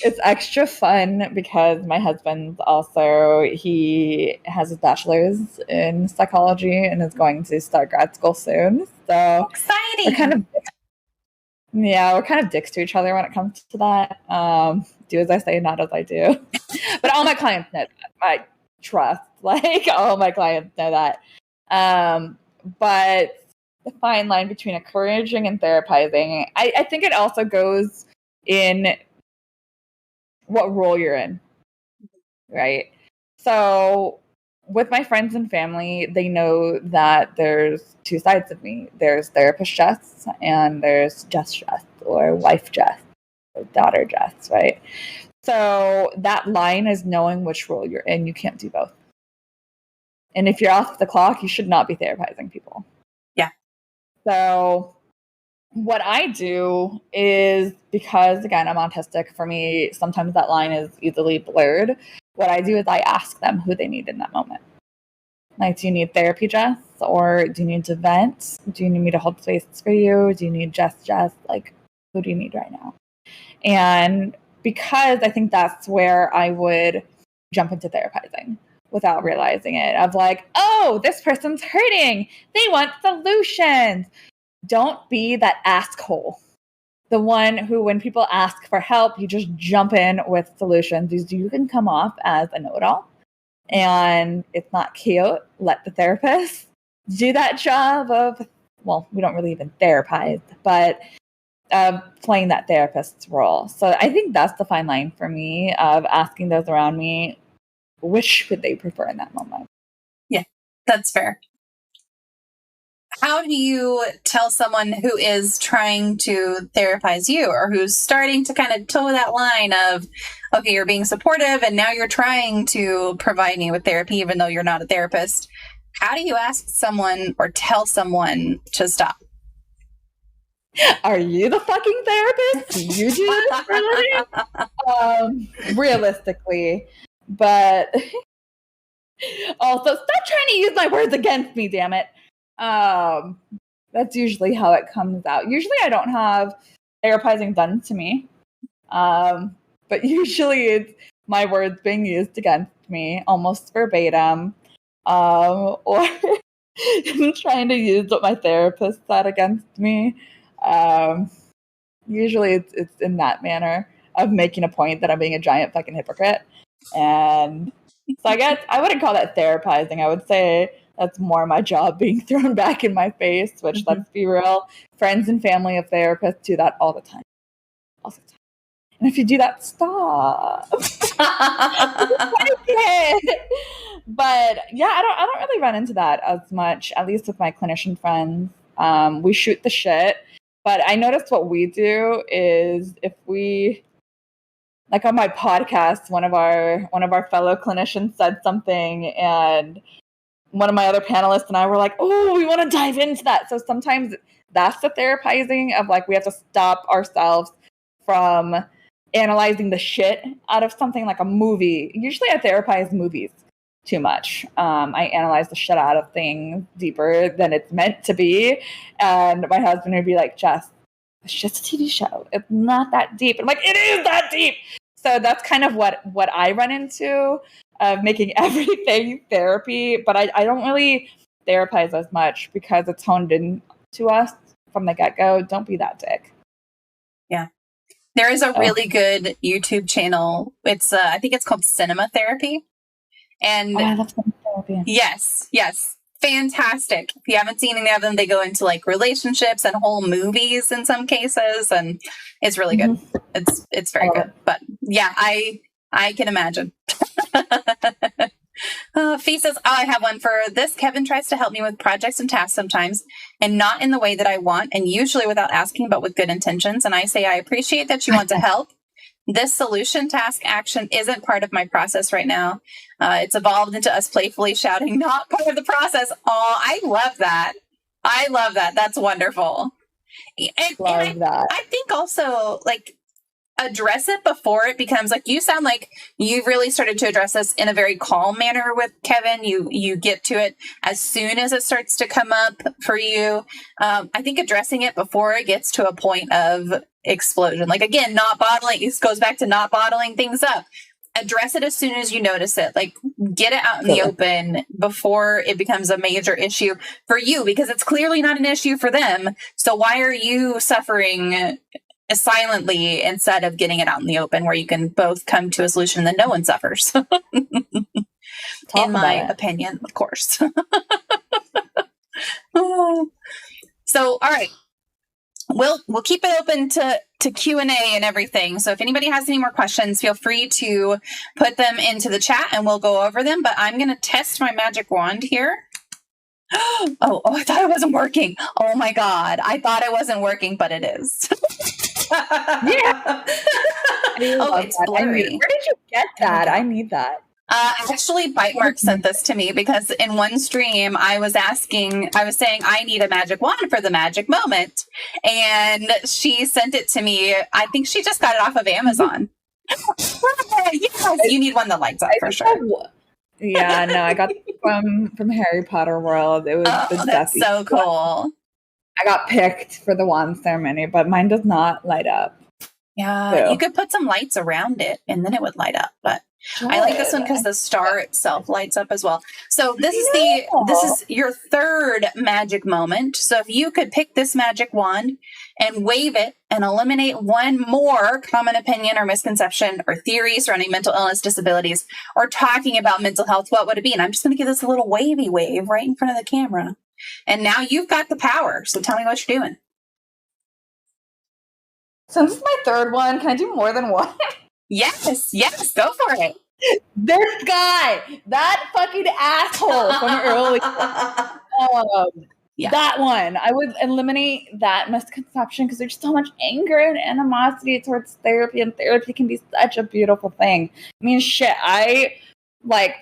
It's extra fun because my husband he has his bachelor's in psychology and is going to start grad school soon. So exciting. We're kind of dicks to each other when it comes to that. Do as I say, not as I do. But all my clients know that. I trust, like all my clients know that. But the fine line between encouraging and therapizing, I think it also goes in what role you're in, right? So with my friends and family, they know that there's two sides of me. There's therapist Jess and there's Jess or wife Jess or daughter Jess, right? So that line is knowing which role you're in. You can't do both. And if you're off the clock, you should not be therapizing people. Yeah. So what I do is, because again, I'm autistic, for me, sometimes that line is easily blurred. What I do is I ask them who they need in that moment. Like, do you need therapy, Jess? Or do you need to vent? Do you need me to hold space for you? Do you need Jess? Like, who do you need right now? And because I think that's where I would jump into therapizing without realizing it, of like, oh, this person's hurting. They want solutions. Don't be that asshole. The one who, when people ask for help, you just jump in with solutions. You can come off as a know-it-all, and it's not cute. Let the therapist do that job of, well, we don't really even therapize, but playing that therapist's role. So I think that's the fine line for me of asking those around me, which would they prefer in that moment? Yeah, that's fair. How do you tell someone who is trying to therapize you or who's starting to kind of toe that line of, okay, you're being supportive and now you're trying to provide me with therapy even though you're not a therapist? How do you ask someone or tell someone to stop? Are you the fucking therapist? Do you do this for a living? Realistically. But also, stop trying to use my words against me, damn it. That's usually how it comes out. Usually I don't have therapizing done to me. But usually it's my words being used against me, almost verbatim. Or trying to use what my therapist said against me. Usually it's in that manner of making a point that I'm being a giant fucking hypocrite. And so I guess I wouldn't call that therapizing. I would say that's more my job being thrown back in my face, which let's be real, friends and family of therapists do that all the time. All the time. And if you do that, stop. But yeah, I don't really run into that as much, at least with my clinician friends. We shoot the shit. But I noticed what we do is if we, like on my podcast, one of our fellow clinicians said something, and one of my other panelists and I were like, oh, we want to dive into that. So sometimes that's the therapizing of like, we have to stop ourselves from analyzing the shit out of something like a movie. Usually I therapize movies too much. I analyze the shit out of things deeper than it's meant to be. And my husband would be like, Jess, it's just a TV show. It's not that deep. I'm like, it is that deep. So that's kind of what I run into, of making everything therapy. But I don't really therapize as much because it's honed in to us from the get-go. Don't be that dick. Yeah. There is a really good YouTube channel. It's I think it's called Cinema Therapy. And I love Cinema Therapy. Yes. Fantastic. If you haven't seen any of them, they go into like relationships and whole movies in some cases, and it's really good. It's very good. But yeah, I can imagine. Fee says, I have one for this. Kevin tries to help me with projects and tasks sometimes, and not in the way that I want, and usually without asking, but with good intentions. And I say, I appreciate that you want to help. This solution, task, action isn't part of my process right now. It's evolved into us playfully shouting, not part of the process. Oh, I love that. I love that. That's wonderful. And I think also, like, address it before it becomes like, you sound like you've really started to address this in a very calm manner with Kevin. You get to it as soon as it starts to come up for you. I think addressing it before it gets to a point of explosion, like again, not bottling, it goes back to not bottling things up. Address it as soon as you notice it, like get it out in the open before it becomes a major issue for you, because it's clearly not an issue for them. So why are you suffering silently instead of getting it out in the open where you can both come to a solution that no one suffers? In my opinion, of course. So, all right. We'll keep it open to Q&A and everything. So if anybody has any more questions, feel free to put them into the chat and we'll go over them. But I'm going to test my magic wand here. Oh, I thought it wasn't working. Oh my God. I thought it wasn't working, but it is. Yeah. Oh, it's blurry. Where did you get that? I need that. Actually, Bitemark sent this to me because in one stream I was saying I need a magic wand for the magic moment, and she sent it to me. I think she just got it off of Amazon. Yes, you need one that lights up for sure. Yeah, no, I got it from Harry Potter World. It was that's so cool. I got picked for the wand ceremony, but mine does not light up. Yeah, you could put some lights around it and then it would light up, but I like this one because the star itself lights up as well. So this is your third magic moment. So if you could pick this magic wand and wave it and eliminate one more common opinion or misconception or theory surrounding mental illness, disabilities, or talking about mental health, what would it be? And I'm just going to give this a little wavy wave right in front of the camera. And now you've got the power. So tell me what you're doing. Since it's my third one, can I do more than one? Yes, go for it. This guy, that fucking asshole from earlier. That one. I would eliminate that misconception because there's so much anger and animosity towards therapy, and therapy can be such a beautiful thing. I mean, shit, I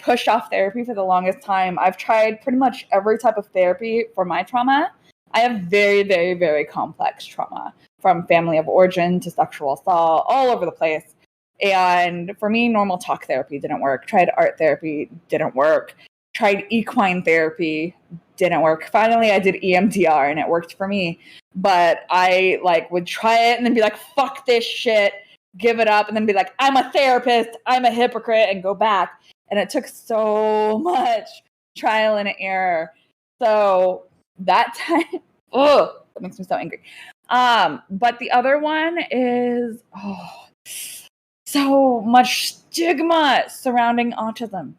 pushed off therapy for the longest time. I've tried pretty much every type of therapy for my trauma. I have very, very, very complex trauma, from family of origin to sexual assault, all over the place. And for me, normal talk therapy didn't work. Tried art therapy, didn't work. Tried equine therapy, didn't work. Finally, I did EMDR and it worked for me. But I would try it and then be like, fuck this shit, give it up, and then be like, I'm a therapist, I'm a hypocrite, and go back. And it took so much trial and error. So that time, that makes me so angry. But the other one is so much stigma surrounding autism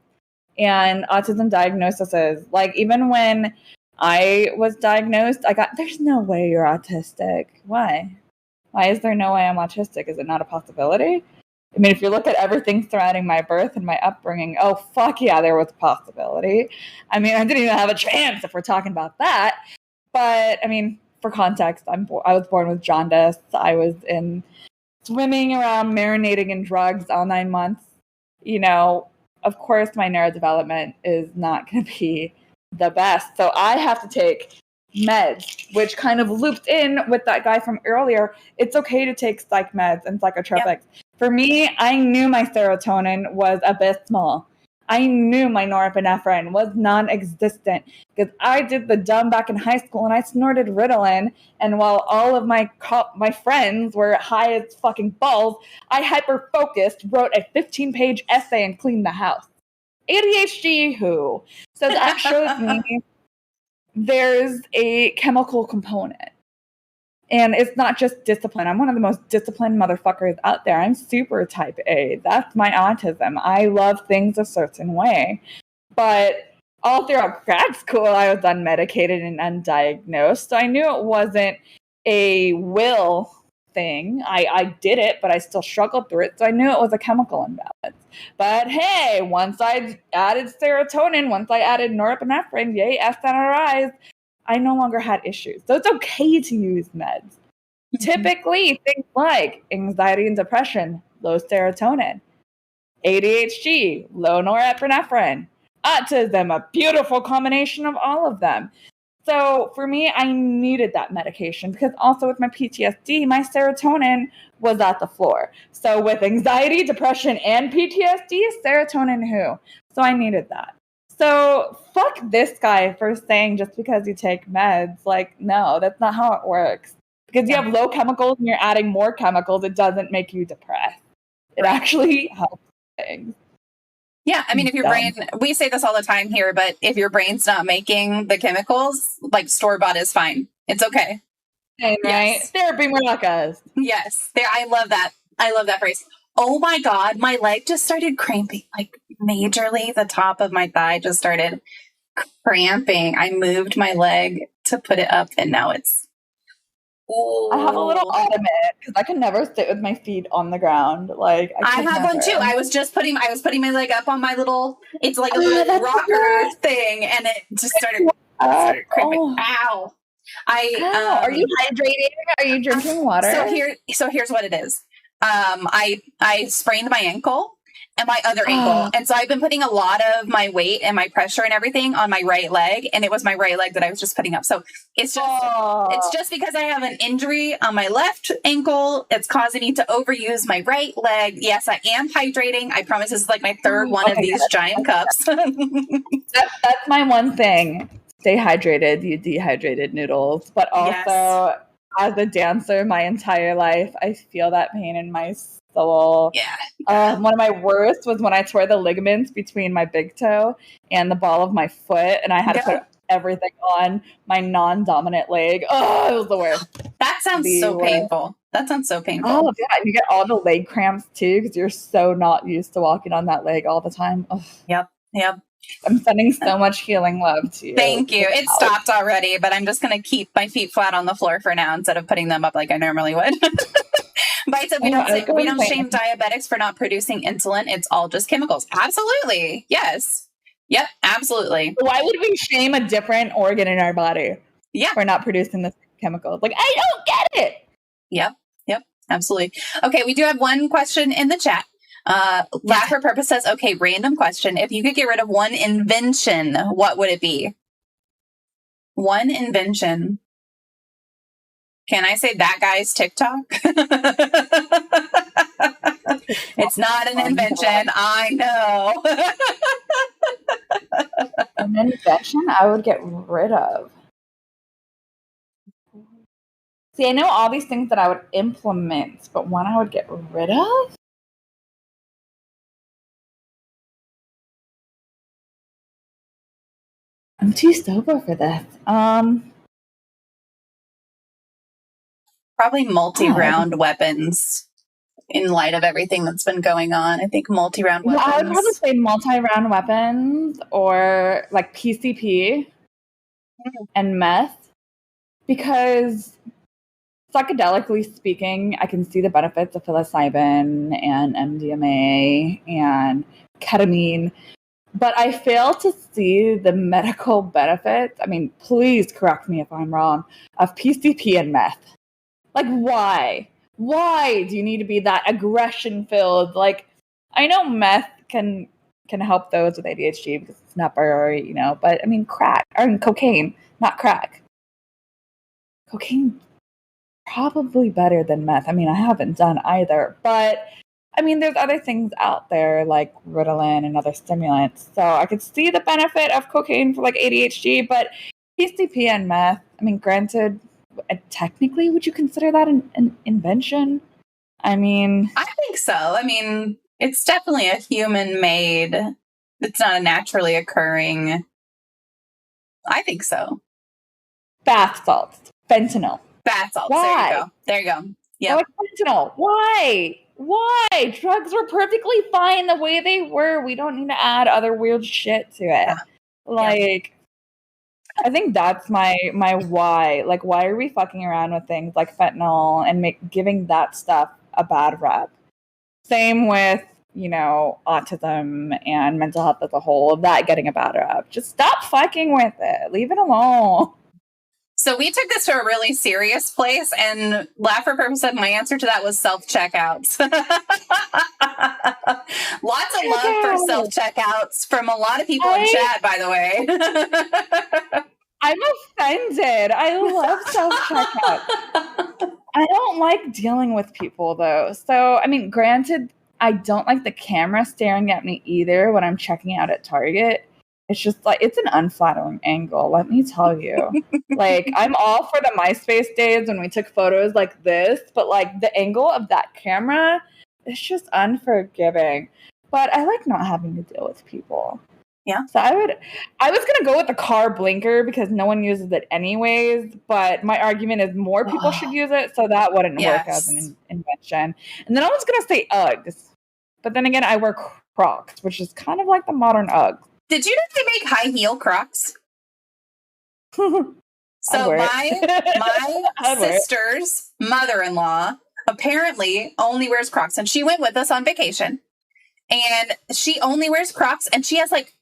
and autism diagnoses. Like, even when I was diagnosed, there's no way you're autistic. Why? Why is there no way I'm autistic? Is it not a possibility? I mean, if you look at everything surrounding my birth and my upbringing, oh, fuck yeah, there was a possibility. I mean, I didn't even have a chance if we're talking about that. But, I mean, for context, I was born with jaundice. I was in swimming around, marinating in drugs all 9 months. You know, of course, my neurodevelopment is not going to be the best. So I have to take meds, which kind of looped in with that guy from earlier. It's okay to take psych meds and psychotropics. Yep. For me, I knew my serotonin was abysmal. I knew my norepinephrine was non-existent because I did the dumb back in high school and I snorted Ritalin. And while all of my friends were high as fucking balls, I hyper-focused, wrote a 15-page essay, and cleaned the house. ADHD, who? So that shows me there's a chemical component. And it's not just discipline. I'm one of the most disciplined motherfuckers out there. I'm super type A. That's my autism. I love things a certain way. But all throughout grad school, I was unmedicated and undiagnosed. So I knew it wasn't a will thing. I did it, but I still struggled through it. So I knew it was a chemical imbalance. But hey, once I added serotonin, once I added norepinephrine, yay, SNRIs, I no longer had issues. So it's okay to use meds. Mm-hmm. Typically, things like anxiety and depression, low serotonin. ADHD, low norepinephrine. Autism, a beautiful combination of all of them. So for me, I needed that medication because also with my PTSD, my serotonin was at the floor. So with anxiety, depression, and PTSD, serotonin who? So I needed that. So fuck this guy for saying just because you take meds, like, no, that's not how it works. Because you have low chemicals and you're adding more chemicals, it doesn't make you depressed. It actually helps things. Yeah, I mean, if your brain, we say this all the time here, but if your brain's not making the chemicals, like store-bought is fine. It's okay. Right? Yes. Therapy maracas. Yes. I love that. I love that phrase. Oh my God, my leg just started cramping, like majorly. The top of my thigh just started cramping. I moved my leg to put it up and now it's... Ooh. I have a little ottoman because I can never sit with my feet on the ground. Like I have one too. I was putting my leg up on my little, it's like a little rocker thing, and it just started cramping. Oh. Ow. Are you hydrating? Are you drinking water? So here's what it is. I sprained my ankle and my other ankle. And so I've been putting a lot of my weight and my pressure and everything on my right leg. And it was my right leg that I was just putting up. So it's just because I have an injury on my left ankle. It's causing me to overuse my right leg. Yes, I am hydrating. I promise this is like my third one of these giant cups. That's my one thing. Stay hydrated, you dehydrated noodles. But also, as a dancer my entire life, I feel that pain in my soul. Yeah. One of my worst was when I tore the ligaments between my big toe and the ball of my foot, and I had to put everything on my non-dominant leg. Oh, it was the worst. That sounds so painful. That sounds so painful. Oh, yeah. You get all the leg cramps, too, because you're so not used to walking on that leg all the time. Ugh. Yep. I'm sending so much healing love to you. Thank you. It stopped already, but I'm just going to keep my feet flat on the floor for now instead of putting them up like I normally would. But we don't shame diabetics for not producing insulin. It's all just chemicals. Absolutely. Yes. Yep. Absolutely. Why would we shame a different organ in our body? Yeah. For not producing the chemicals? Like, I don't get it. Yep. Absolutely. Okay. We do have one question in the chat. Laughter Purpose says, okay, random question. If you could get rid of one invention, what would it be? One invention. Can I say that guy's TikTok? It's not an invention. I know. An invention I would get rid of. See, I know all these things that I would implement, but one I would get rid of? I'm too sober for this. Probably multi-round weapons in light of everything that's been going on. I think multi-round weapons. I would probably say multi-round weapons or like PCP and meth, because psychedelically speaking, I can see the benefits of psilocybin and MDMA and ketamine, but I fail to see the medical benefits. I mean, please correct me if I'm wrong, of PCP and meth. Like, why? Why do you need to be that aggression filled? Like, I know meth can help those with ADHD because it's not you know, but I mean, cocaine, not crack. Cocaine probably better than meth. I mean, I haven't done either, but I mean, there's other things out there like Ritalin and other stimulants. So I could see the benefit of cocaine for like ADHD, but PCP and meth, I mean, granted, technically, would you consider that an invention? I mean, I think so. I mean, it's definitely a human-made. It's not a naturally occurring. I think so. Bath salts, fentanyl. Bath salts. Why? There you go. Yeah. Like fentanyl. Why? Why? Drugs were perfectly fine the way they were. We don't need to add other weird shit to it. Yeah. Like, I think that's my why. Like, why are we fucking around with things like fentanyl and giving that stuff a bad rep? Same with, you know, autism and mental health as a whole, of that getting a bad rep. Just stop fucking with it. Leave it alone. So we took this to a really serious place, and laugh for purpose said my answer to that was self-checkouts. Lots of love for self-checkouts from a lot of people in chat, by the way. I'm offended. I love self-checkout. I don't like dealing with people, though. So, I mean, granted, I don't like the camera staring at me either when I'm checking out at Target. It's just like, it's an unflattering angle, let me tell you. Like, I'm all for the MySpace days when we took photos like this, but like the angle of that camera, it's just unforgiving. But I like not having to deal with people. Yeah. So I was going to go with the car blinker because no one uses it anyways, but my argument is more people should use it, so that wouldn't work as an invention. And then I was going to say Uggs, but then again, I wear Crocs, which is kind of like the modern Uggs. Did you know they make high heel Crocs? So my sister's mother-in-law apparently only wears Crocs, and she went with us on vacation, and she only wears Crocs, and she has like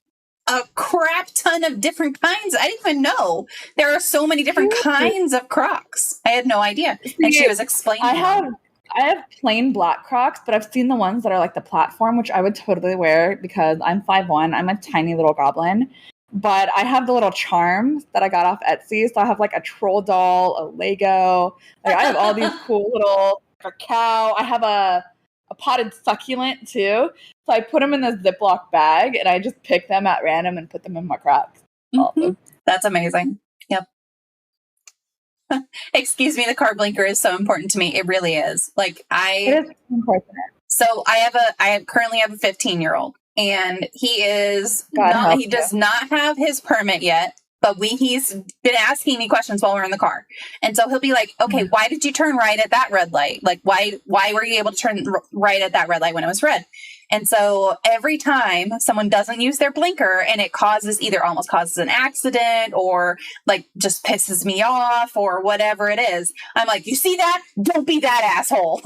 a crap ton of different kinds. I didn't even know there are so many different kinds of Crocs. I had no idea. And she was explaining. I have plain black Crocs, but I've seen the ones that are like the platform, which I would totally wear because I'm 5'1". I'm a tiny little goblin. But I have the little charms that I got off Etsy. So I have like a troll doll, a Lego. Like I have all these cool little cacao. I have a potted succulent too. So I put them in this Ziploc bag and I just pick them at random and put them in my Crocs. Awesome. That's amazing. Yep. Excuse me, the car blinker is so important to me. It really is. Like it is important. So I currently have a 15-year-old, and he does not have his permit yet, but he's been asking me questions while we're in the car. And so he'll be like, okay, why did you turn right at that red light? Like, why were you able to turn right at that red light when it was red? And so every time someone doesn't use their blinker and it almost causes an accident or like just pisses me off or whatever it is, I'm like, you see that? Don't be that asshole.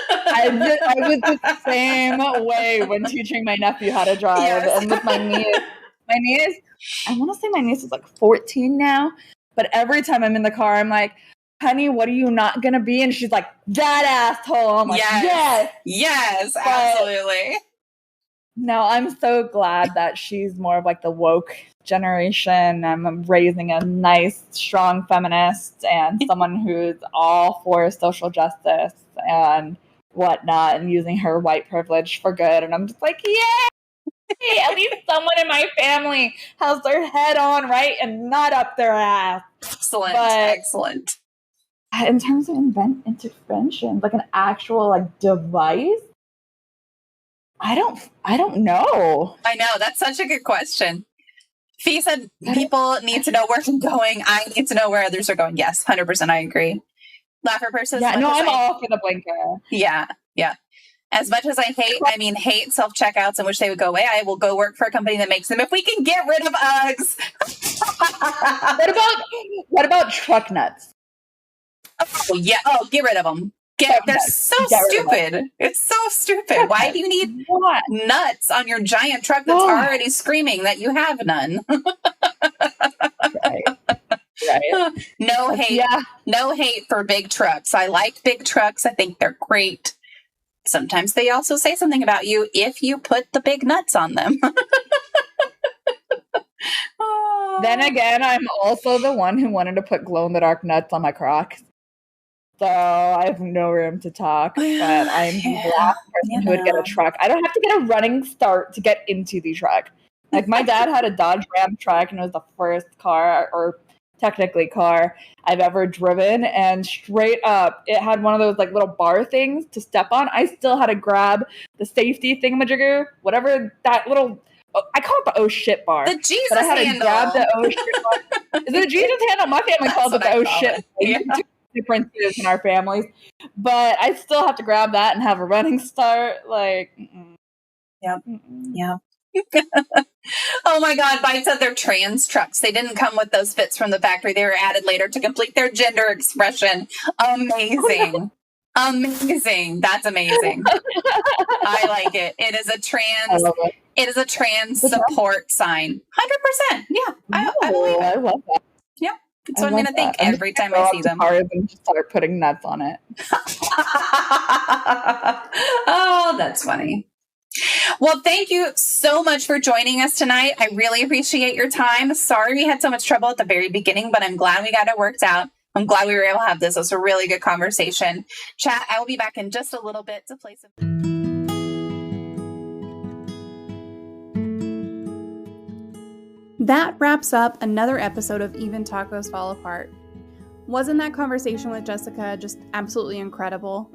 I was the same way when teaching my nephew how to drive. Yes. And with my niece, I want to say my niece is like 14 now, but every time I'm in the car, I'm like, honey, what are you not going to be? And she's like, that asshole. I'm like, yes, absolutely. No, I'm so glad that she's more of like the woke generation. I'm raising a nice, strong feminist and someone who's all for social justice and whatnot and using her white privilege for good. And I'm just like, yay! At least someone in my family has their head on right and not up their ass. Excellent. In terms of interventions, like an actual like device, I don't know. I know, that's such a good question. Fee said people need to know where I'm going. I need to know where others are going. Yes, 100%. I agree. Laugher person. Yeah, no, I'm all for the blinker. Yeah. As much as I hate self-checkouts and wish they would go away, I will go work for a company that makes them if we can get rid of Uggs. What about truck nuts? Oh, yeah. Oh, get rid of them. They're so stupid. It's so stupid. Why do you need nuts on your giant truck that's already screaming that you have none? Right. No hate. Yeah. No hate for big trucks. I like big trucks. I think they're great. Sometimes they also say something about you if you put the big nuts on them. Then again, I'm also the one who wanted to put glow-in-the-dark nuts on my Crocs. So I have no room to talk, but I'm the last person who would get a truck. I don't have to get a running start to get into the truck. Like my dad had a Dodge Ram truck and it was the first car, or technically car, I've ever driven. And straight up, it had one of those like little bar things to step on. I still had to grab the safety thingamajigger, whatever that little, I call it the oh shit bar. The Jesus but I had handle. To grab the oh shit bar. Is it a Jesus handle? My family calls it the oh shit. Yeah. Differences in our families, but I still have to grab that and have a running start. Like, yep. Oh my God, Bite said they're trans trucks. They didn't come with those fits from the factory. They were added later to complete their gender expression. Amazing. Amazing. That's amazing. I like it. It is a trans support sign. 100%. Yeah. I believe it. I love that. Yep. That's what I'm going to think every time I see them. And just start putting nuts on it. Oh, that's funny. Well, thank you so much for joining us tonight. I really appreciate your time. Sorry we had so much trouble at the very beginning, but I'm glad we got it worked out. I'm glad we were able to have this. It was a really good conversation. Chat, I will be back in just a little bit to play some... That wraps up another episode of Even Tacos Fall Apart. Wasn't that conversation with Jessica just absolutely incredible?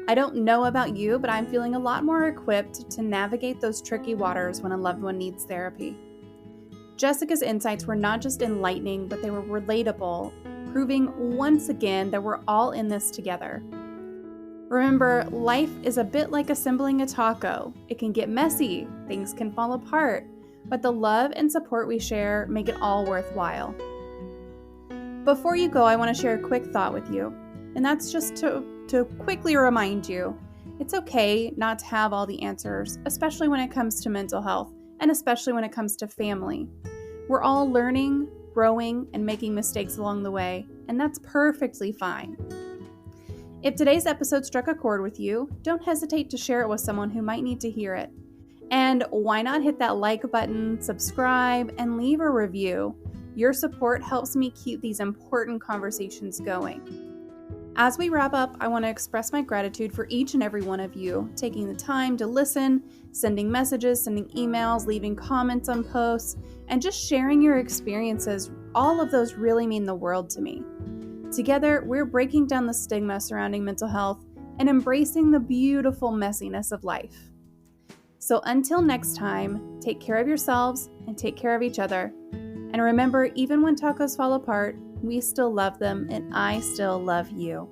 I don't know about you, but I'm feeling a lot more equipped to navigate those tricky waters when a loved one needs therapy. Jessica's insights were not just enlightening, but they were relatable, proving once again that we're all in this together. Remember, life is a bit like assembling a taco. It can get messy, things can fall apart, but the love and support we share make it all worthwhile. Before you go, I want to share a quick thought with you, and that's just to quickly remind you, it's okay not to have all the answers, especially when it comes to mental health, and especially when it comes to family. We're all learning, growing, and making mistakes along the way, and that's perfectly fine. If today's episode struck a chord with you, don't hesitate to share it with someone who might need to hear it. And why not hit that like button, subscribe, and leave a review? Your support helps me keep these important conversations going. As we wrap up, I want to express my gratitude for each and every one of you taking the time to listen, sending messages, sending emails, leaving comments on posts, and just sharing your experiences. All of those really mean the world to me. Together, we're breaking down the stigma surrounding mental health and embracing the beautiful messiness of life. So until next time, take care of yourselves and take care of each other. And remember, even when tacos fall apart, we still love them and I still love you.